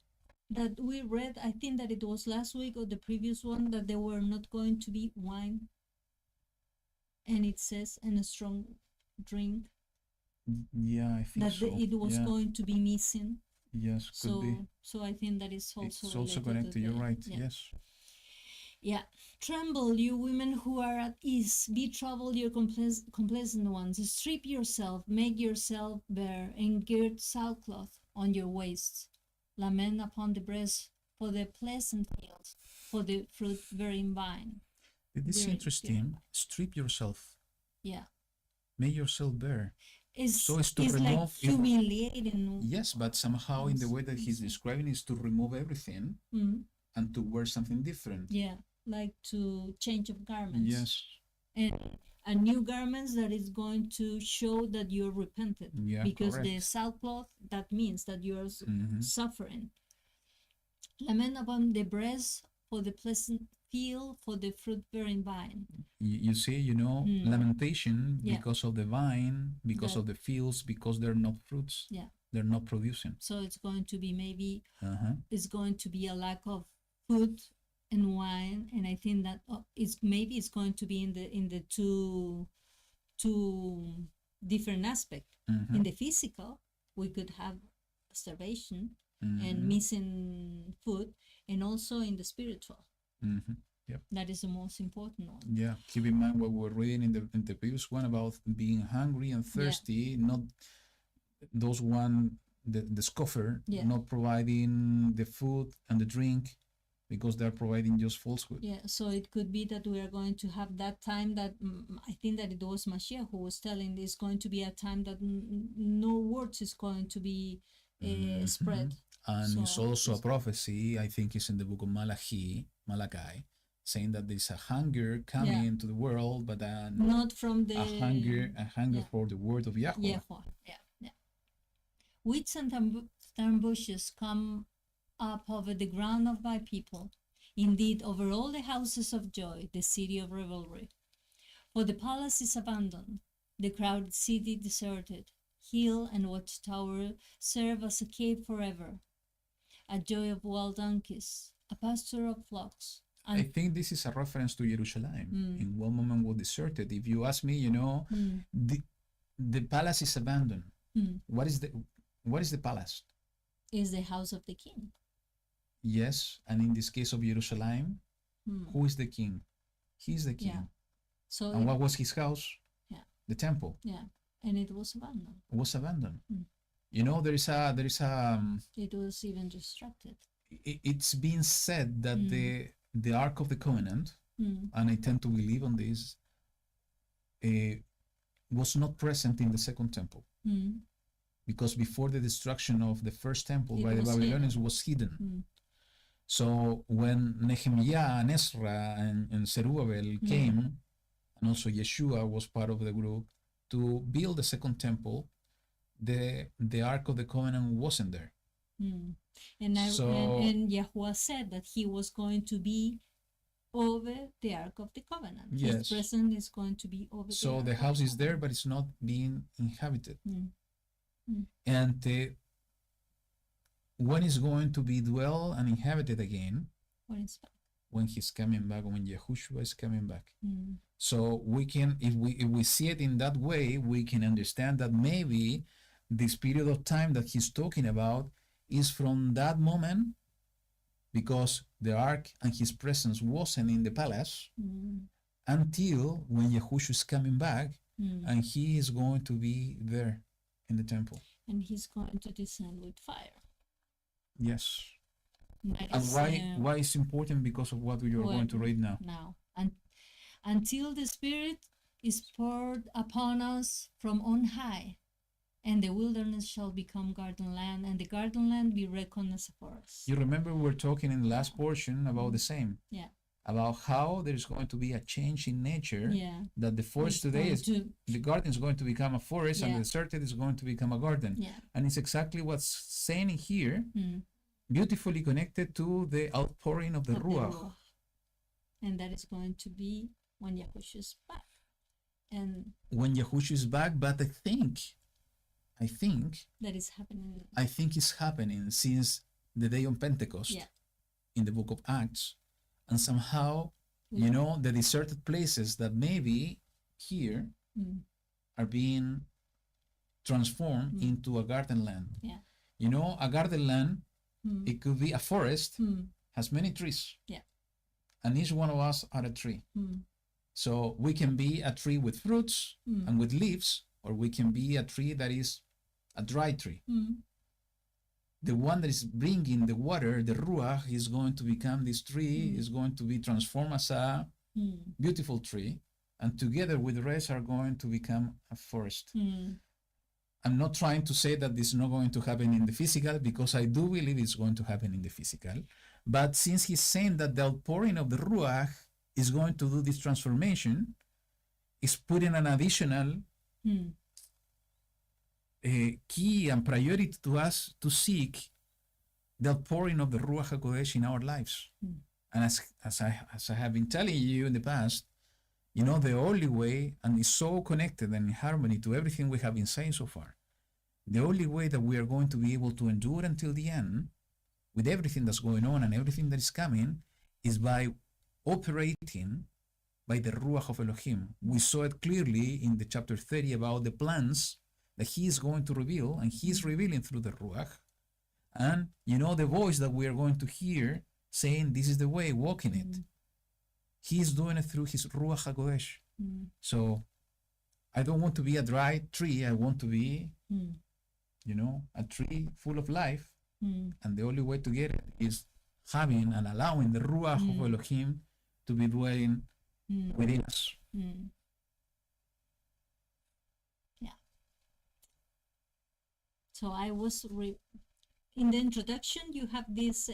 S2: That we read, I think that it was last week or the previous one, that there were not going to be wine. And it says, and a strong drink.
S1: Yeah, I think so.
S2: That it was going to be missing.
S1: Yes, could be.
S2: So I think that is also
S1: it's also connected. You're right. Yes.
S2: Yeah. Tremble, you women who are at ease. Be troubled, you complacent ones. Strip yourself, make yourself bare, and gird sackcloth on your waists. Lament upon the breast for the pleasant fields, for the fruit-bearing vine.
S1: This is
S2: Very
S1: interesting.
S2: beautiful.
S1: Strip yourself.
S2: Yeah.
S1: Make yourself bare.
S2: It's
S1: to
S2: like
S1: remove
S2: humiliating.
S1: Yes, but somehow in the way that he's describing is to remove everything and to wear something different.
S2: Yeah, like to change of garments.
S1: Yes.
S2: And a new garments that is going to show that you're repented.
S1: Yeah,
S2: because the
S1: correct.
S2: sackcloth, that means that you're suffering. Lament upon the breast for the pleasant field, for the fruit-bearing vine.
S1: You see, lamentation
S2: Yeah.
S1: because of the vine, because of the fields, because they're not fruits.
S2: Yeah.
S1: They're not producing.
S2: So it's going to be maybe it's going to be a lack of food and wine, and I think that it's going to be in the two different aspects. In the physical, we could have starvation and missing food, and also in the spiritual.
S1: Yep.
S2: That is the most important one.
S1: Yeah. Keep in mind what we're reading in the previous one about being hungry and thirsty, not those one the scoffer, not providing the food and the drink because they're providing just falsehood.
S2: Yeah, so it could be that we are going to have that time that I think that it was Mashiach who was telling there's going to be a time that no words is going to be spread.
S1: And it's also a prophecy, I think it's in the book of Malachi, saying that there's a hunger coming into the world, but
S2: not from the
S1: a hunger for the word of YaHuWaH.
S2: Yeah. Weeds and thorn bushes come up over the ground of my people, indeed over all the houses of joy, the city of revelry. For the palace is abandoned, the crowded city deserted, hill and watchtower serve as a cave forever, a joy of wild donkeys, a pasture of flocks.
S1: I think this is a reference to Jerusalem. In one moment was deserted. If you ask me, the palace is abandoned. What is the palace?
S2: Is the house of the king.
S1: Yes, and in this case of Jerusalem, who is the king? He is the king.
S2: Yeah. So
S1: and what was his house?
S2: Yeah.
S1: The temple.
S2: Yeah, and it was abandoned.
S1: It was abandoned. There is a.
S2: It was even destructed.
S1: It's been said that the Ark of the Covenant, and I tend to believe on this, was not present in the second temple. Because before the destruction of the first temple by the Babylonians was hidden. So when Nehemiah and Ezra and Zerubbabel came, and also Yeshua was part of the group, to build the second temple, the Ark of the Covenant wasn't there.
S2: And YaHuWaH said that he was going to be over the Ark of the Covenant.
S1: Yes.
S2: His presence is going to be over
S1: so
S2: the
S1: the house is there, but it's not being inhabited. And when it's going to be dwell and inhabited again? When he's coming back, when Yahushua is coming back. So we can, if we see it in that way, we can understand that maybe this period of time that he's talking about is from that moment, because the ark and his presence wasn't in the palace until when Yahushua is coming back and he is going to be there in the temple.
S2: And he's going to descend with fire.
S1: Yes. And why is important? Because of what we are going to read now.
S2: Until the Spirit is poured upon us from on high, and the wilderness shall become garden land, and the garden land be reckoned as a forest.
S1: You remember we were talking in the last portion about the same.
S2: Yeah.
S1: About how there's going to be a change in nature.
S2: Yeah.
S1: That the forest today is the garden is going to become a forest, and the desert is going to become a garden.
S2: Yeah.
S1: And it's exactly what's saying here, beautifully connected to the outpouring of the Ruach.
S2: And that is going to be when Yahushua is back. And
S1: when Yahushua is back, but I think
S2: that is happening.
S1: I think it's happening since the day of Pentecost in the book of Acts. And somehow, the deserted places that maybe here are being transformed into a garden land.
S2: Yeah.
S1: A garden land, it could be a forest, has many trees.
S2: Yeah.
S1: And each one of us are a tree. So we can be a tree with fruits and with leaves, or we can be a tree that is a dry tree. the one that is bringing the water, the Ruach, is going to become this tree, is going to be transformed as a beautiful tree, and together with the rest are going to become a forest. I'm not trying to say that this is not going to happen in the physical, because I do believe it's going to happen in the physical. But since he's saying that the outpouring of the Ruach is going to do this transformation, is putting an additional key and priority to us to seek the outpouring of the Ruach HaKodesh in our lives. And as I have been telling you in the past, you know, the only way, and it's so connected and in harmony to everything we have been saying so far, the only way that we are going to be able to endure until the end with everything that's going on and everything that is coming is by operating by the Ruach of Elohim. We saw it clearly in the chapter 30 about the plans that he is going to reveal, and he is revealing through the Ruach. And you know, the voice that we are going to hear saying, this is the way, walk in it. He is doing it through his Ruach HaKodesh. So I don't want to be a dry tree. I want to be, you know, a tree full of life. And the only way to get it is having and allowing the Ruach of Elohim to be dwelling within us.
S2: Yeah. So I was in the introduction, you have this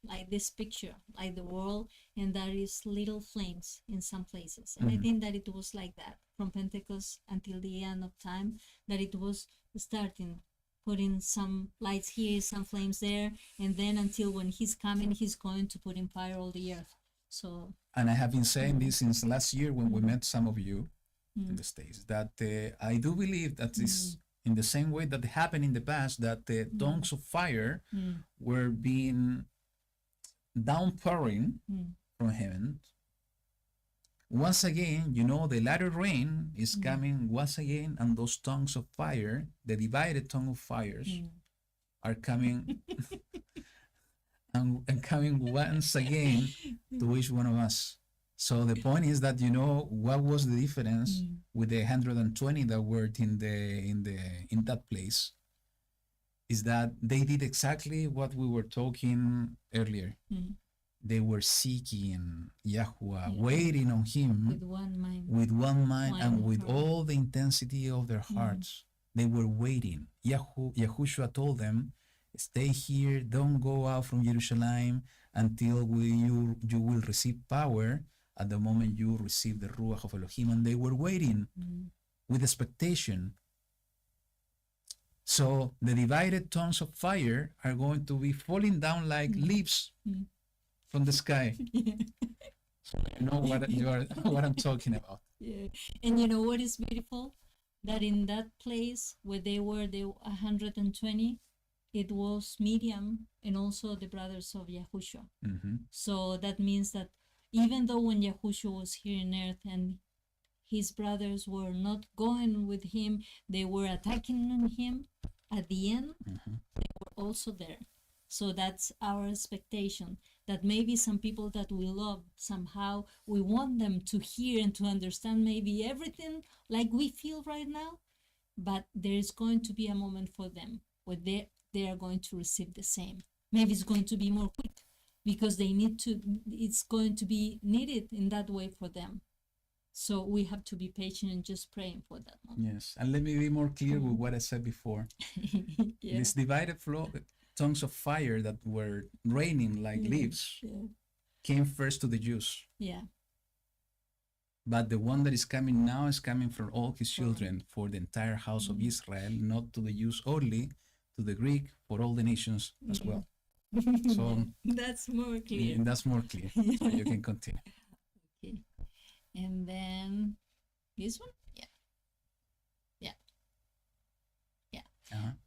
S2: like this picture, like the world, and there is little flames in some places. And I think that it was like that from Pentecost until the end of time, that it was starting, putting some lights here, some flames there, and then until when he's coming, he's going to put in fire all the earth. So. And
S1: I have been saying this since last year when we met some of you in the States, that I do believe that is in the same way that happened in the past, that the tongues of fire were being downpouring from heaven. Once again, you know, the latter rain is coming once again, and those tongues of fire, the divided tongue of fires, are coming and coming once again to each one of us. So the point is that, you know, what was the difference with the 120 that were in that place is that they did exactly what we were talking earlier. They were seeking YaHuWaH, waiting on him
S2: with one mind,
S1: and with all the intensity of their hearts. They were waiting. Yahushua told them, stay here, don't go out from Jerusalem until you will receive power at the moment you receive the Ruach of Elohim. And they were waiting with expectation. So the divided tongues of fire are going to be falling down like leaves from the sky. So you know what I'm talking about.
S2: Yeah. And you know what is beautiful? That in that place where they were the 120, it was Miriam and also the brothers of Yahushua. So that means that even though when Yahushua was here on earth and his brothers were not going with him, they were attacking on him, at the end, they were also there. So that's our expectation, that maybe some people that we love, somehow we want them to hear and to understand maybe everything like we feel right now, but there is going to be a moment for them where they are going to receive the same. Maybe it's going to be more quick because they need to, it's going to be needed in that way for them. So we have to be patient and just praying for that moment.
S1: Yes, and let me be more clear with what I said before. This divided tongues of fire that were raining like leaves came first to the Jews.
S2: Yeah.
S1: But the one that is coming now is coming for all his children, for the entire house of Israel, not to the Jews only, to the Greek, for all the nations as well. So
S2: that's more clear.
S1: That's more clear. So you can continue.
S2: Okay. And then this one? Yeah.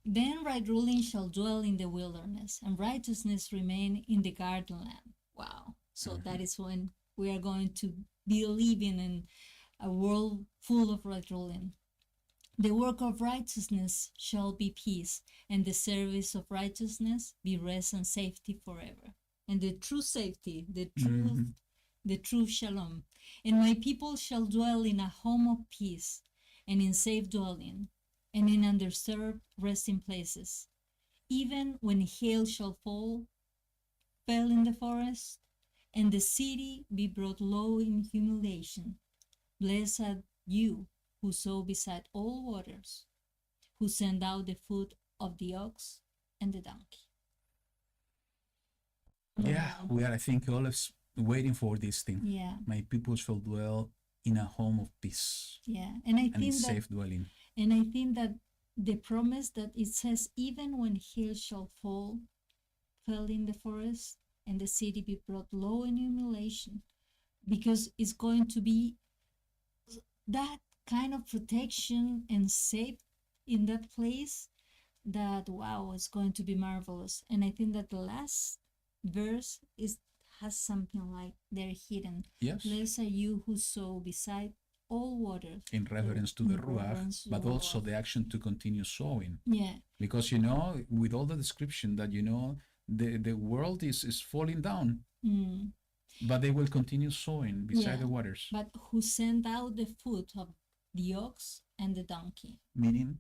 S2: Then right ruling shall dwell in the wilderness, and righteousness remain in the garden land. Wow. So that is when we are going to be living in a world full of right ruling. The work of righteousness shall be peace, and the service of righteousness be rest and safety forever. And the true safety, the truth, the true shalom. And my people shall dwell in a home of peace, and in safe dwelling, and in undisturbed resting places. even when hail shall fell in the forest, and the city be brought low in humiliation. Blessed are you who sow beside all waters, who send out the foot of the ox and the donkey.
S1: Yeah, we are, I think, always waiting for this thing.
S2: Yeah.
S1: My people shall dwell in a home of peace.
S2: Yeah. And I
S1: and
S2: think
S1: in
S2: that
S1: safe dwelling.
S2: And I think that the promise that it says, even when hail shall fell in the forest, and the city be brought low in humiliation, because it's going to be that kind of protection and safe in that place that, wow, it's going to be marvelous. And I think that the last verse has something like they're hidden.
S1: Yes.
S2: Blessed are you who sow beside all waters.
S1: In reverence to the Ruach, but also the action to continue sowing.
S2: Yeah.
S1: Because, with all the description that, the world is falling down, but they will continue sowing beside the waters.
S2: But who sent out the foot of the ox and the donkey?
S1: Meaning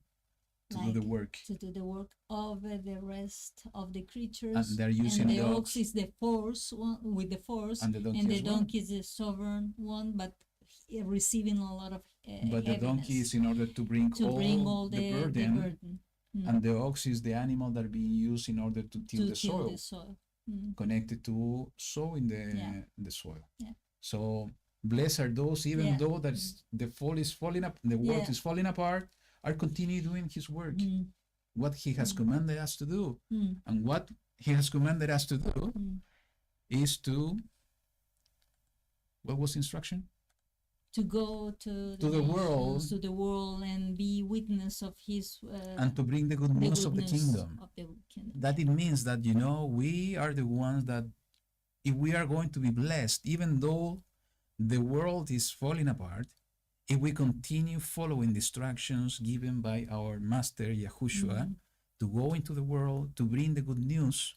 S1: to do the work.
S2: To do the work of the rest of the creatures.
S1: And they're using
S2: the ox is the force one, with the force,
S1: and the
S2: donkey is the sovereign one, but receiving a lot of
S1: but the donkey is in order to bring all the burden. And the ox is the animal that are being used in order to till the soil. Connected to sowing the soil.
S2: Yeah.
S1: So blessed are those, even though the fall is falling up, the world is falling apart, are continue doing his work. What he has commanded us to do. And what he has commanded us to do is to, what was the instruction?
S2: To go to
S1: the
S2: world and be witness of his
S1: and to bring the good news of the kingdom. That it means that we are the ones that, if we are going to be blessed, even though the world is falling apart, if we continue following the instructions given by our master YaHuWaH to go into the world to bring the good news,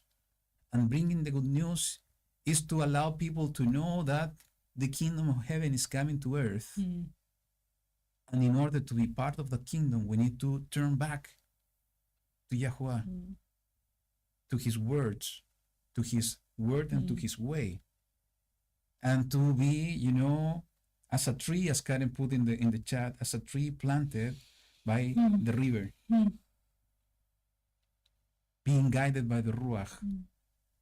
S1: and bringing the good news is to allow people to know that the kingdom of heaven is coming to earth. And in order to be part of the kingdom, we need to turn back to YaHuWaH, to his words, and to his way. And to be, as a tree, as Karen put in the chat, as a tree planted by the river, being guided by the Ruach,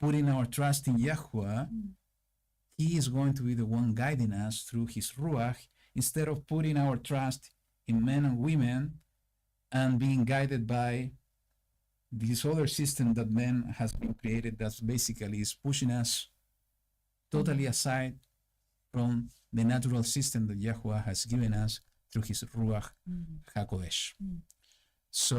S1: putting our trust in YaHuWaH. He is going to be the one guiding us through his Ruach, instead of putting our trust in men and women and being guided by this other system that man has been created, that basically is pushing us totally aside from the natural system that YaHuWaH has given us through his Ruach HaKodesh. So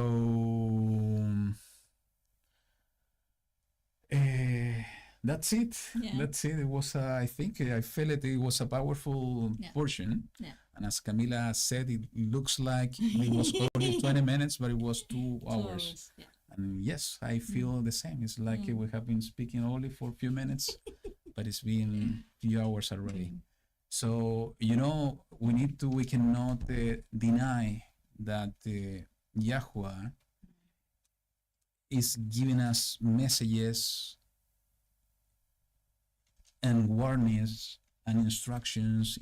S1: that's it. That's it. It was, I think, I felt it was a powerful portion. And as Camila said, it looks like it was only 20 minutes, but it was 2 hours. And yes, I feel the same. It's like we have been speaking only for a few minutes, but it's been a few hours already. So, we cannot deny that YaHuWaH is giving us messages and warnings and instructions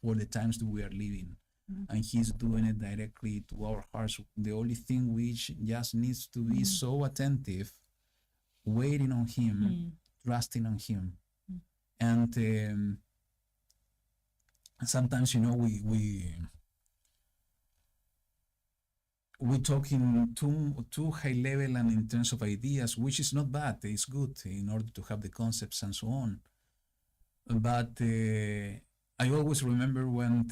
S1: for the times that we are living. And he's doing it directly to our hearts. The only thing which just needs to be so attentive, waiting on him, trusting on him. And sometimes, we talk in too high level and in terms of ideas, which is not bad. It's good in order to have the concepts and so on. But I always remember when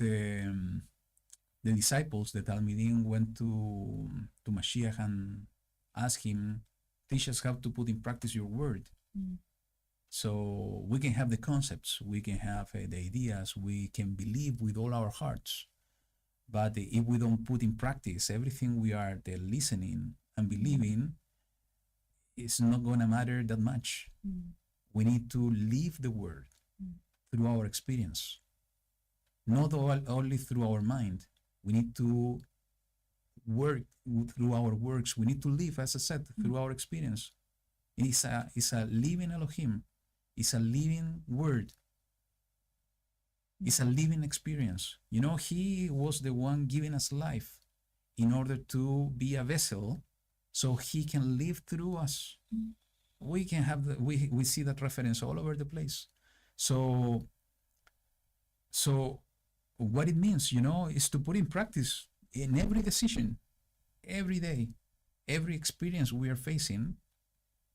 S1: the disciples, the Talmidim, went to Mashiach and asked him, teach us how to put in practice your word. So we can have the concepts, we can have the ideas, we can believe with all our hearts. But if we don't put in practice everything we are listening and believing, it's not going to matter that much. We need to live the word through our experience, not only through our mind. We need to work, through our works. We need to live, as I said, through our experience. It's a living Elohim. It's a living word. It's a living experience. You know, he was the one giving us life in order to be a vessel so he can live through us. We can have we see that reference all over the place. So what it means, you know, is to put in practice in every decision, every day, every experience we are facing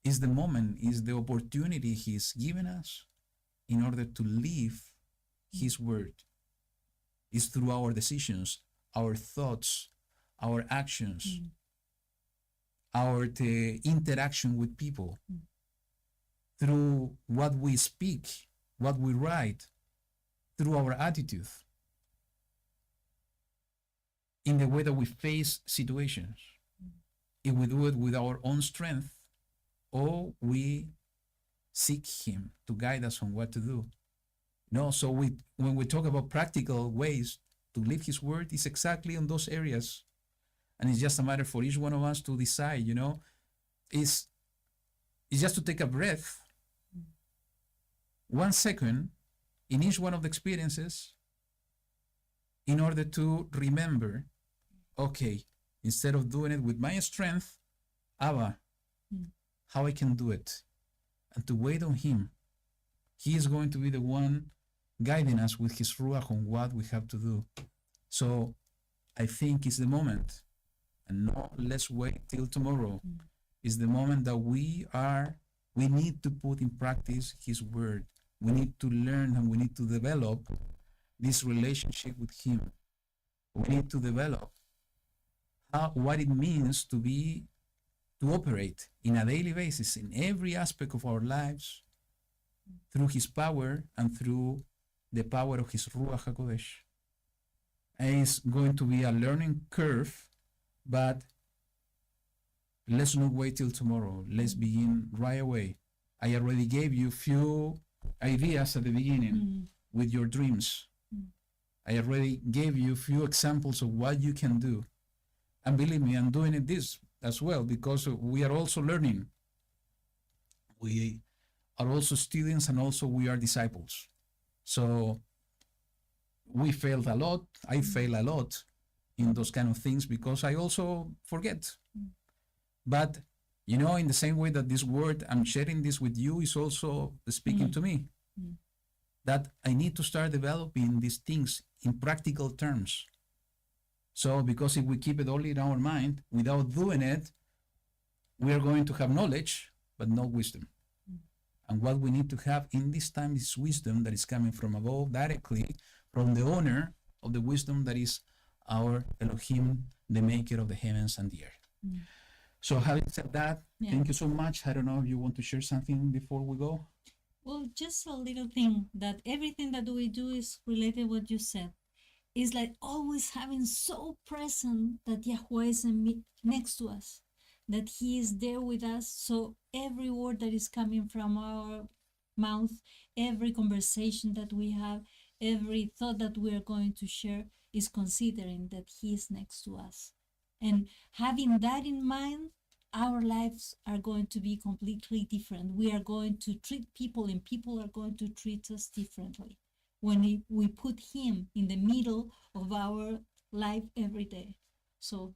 S1: is the moment, is the opportunity he's given us in order to live his word. It's through our decisions, our thoughts, our actions, our interaction with people, through what we speak, what we write, through our attitude, in the way that we face situations. If we do it with our own strength, or we seek him to guide us on what to do. No, so when we talk about practical ways to live his word, it's exactly on those areas. And it's just a matter for each one of us to decide, you know, it's just to take a breath, 1 second in each one of the experiences, in order to remember, okay, instead of doing it with my strength, Abba, how I can do it, and to wait on him. He is going to be the one guiding us with his Ruach on what we have to do. So I think it's the moment, and no, let's wait till tomorrow. It's the moment that we need to put in practice his word. We need to learn and we need to develop this relationship with him. We need to develop what it means to operate in a daily basis in every aspect of our lives through his power and through the power of his Ruach HaKodesh. And it's going to be a learning curve, but let's not wait till tomorrow. Let's begin right away. I already gave you few ideas at the beginning with your dreams. I already gave you few examples of what you can do. And believe me, I'm doing this as well because we are also learning. We are also students and also we are disciples. So we failed a lot. I fail a lot in those kind of things because I also forget. But, you know, in the same way that this word, I'm sharing this with you, is also speaking to me. That I need to start developing these things in practical terms. So, because if we keep it only in our mind, without doing it, we are going to have knowledge, but no wisdom. And what we need to have in this time is wisdom that is coming from above, directly from the owner of the wisdom that is our Elohim, the maker of the heavens and the earth. So having said that, thank you so much. I don't know if you want to share something before we go.
S2: Well, just a little thing, that everything that we do is related to what you said. It's like always having so present that YaHuWaH is next to us, that he is there with us. So every word that is coming from our mouth, every conversation that we have, every thought that we are going to share is considering that he is next to us. And having that in mind, our lives are going to be completely different. We are going to treat people and people are going to treat us differently when we put him in the middle of our life every day. So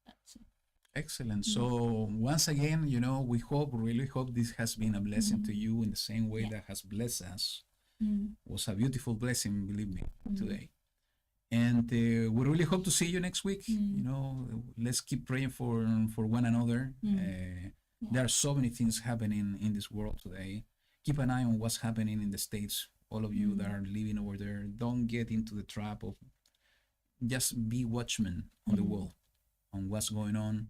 S2: that's it.
S1: Excellent. So once again, you know, we really hope this has been a blessing to you in the same way that has blessed us. Was a beautiful blessing, believe me, today. And we really hope to see you next week. You know, let's keep praying for one another. There are so many things happening in this world today. Keep an eye on what's happening in the States. All of you that are living over there, don't get into the trap of just be watchmen on the wall, on what's going on.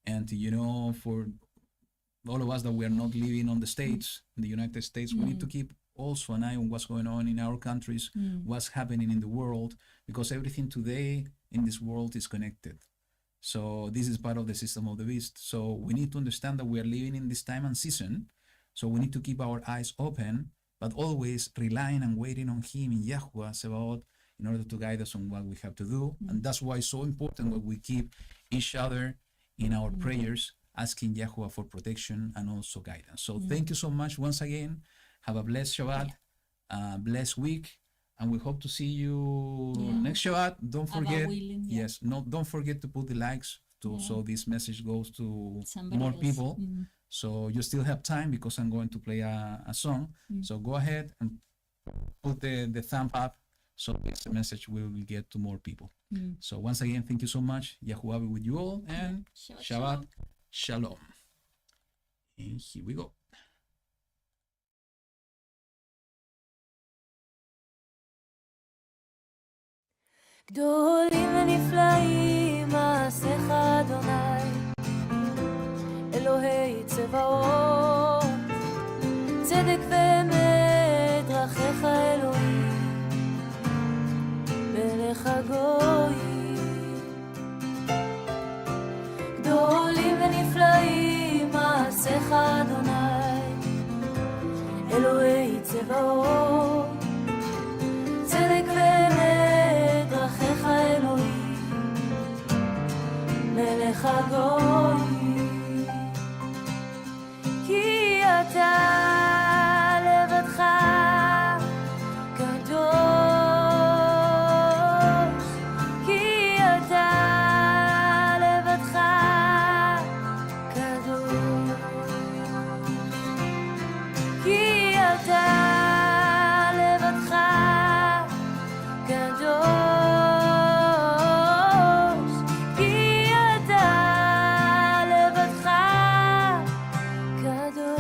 S1: And, you know, for all of us that we are not living on the States, in the United States, we need to keep also an eye on what's going on in our countries, what's happening in the world, because everything today in this world is connected. So this is part of the system of the beast. So we need to understand that we are living in this time and season. So we need to keep our eyes open, but always relying and waiting on him in YaHuWaH Sebaot in order to guide us on what we have to do. And that's why it's so important that we keep each other in our prayers, asking YaHuWaH for protection and also guidance. So thank you so much once again. Have a blessed Shabbat, blessed week, and we hope to see you next Shabbat. Don't forget, don't forget to put the likes so this message goes to more people. So you still have time because I'm going to play a song. So go ahead and put the thumb up so this message will get to more people. So once again, thank you so much. YaHuWaH be with you all, and Shabbat Shalom. And here we go.
S3: גדולים ונפלאים מעשיך אדוני, אלוהי צבאות, צדק ואמת דרכיך אלוהים, מלך הגויים. גדולים ונפלאים מעשיך אדוני, אלוהי צבאות, צדק ואמת דרכיך אלוהים, מלך הגויים. כי אתה לבדך קדוש, כי אתה לבדך קדוש, כי אתה לבדך קדוש, כי אתה לבדך קדוש.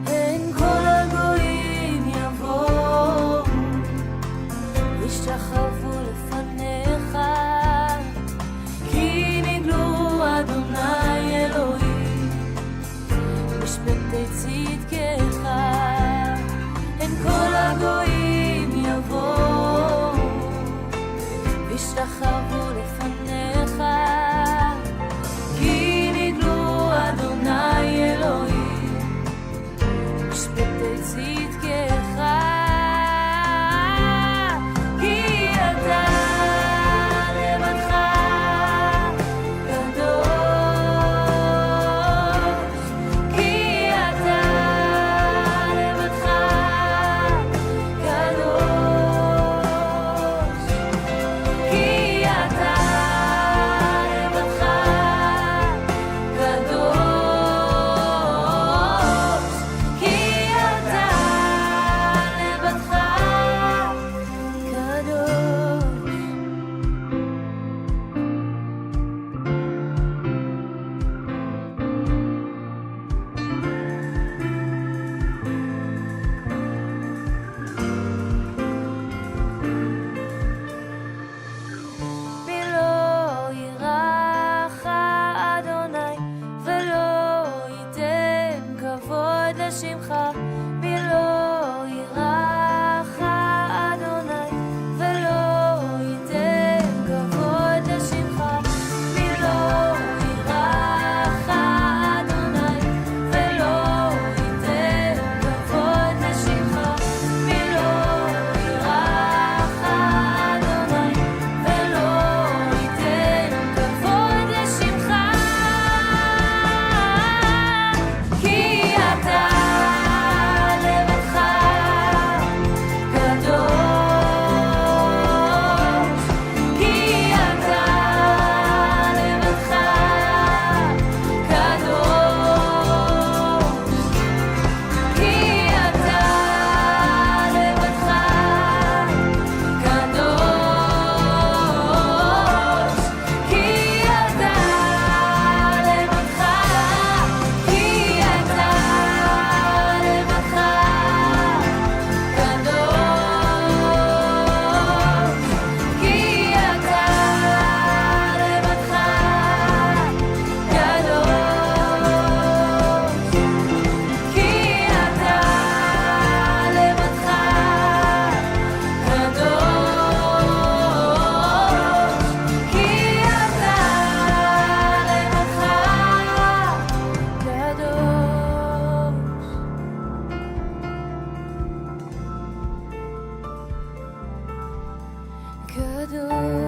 S3: הן כל הגויים יבואו וישתחוו לפניך, כי נגלו אדוני אלוהים משפטי צדקך. הן כל הגויים יבואו וישתחוו לפניך, כי נגלו אדוני אלוהים משפטי צדקך. כי אתה לבדך קדוש, כי אתה לבדך קדוש, כי אתה טוב.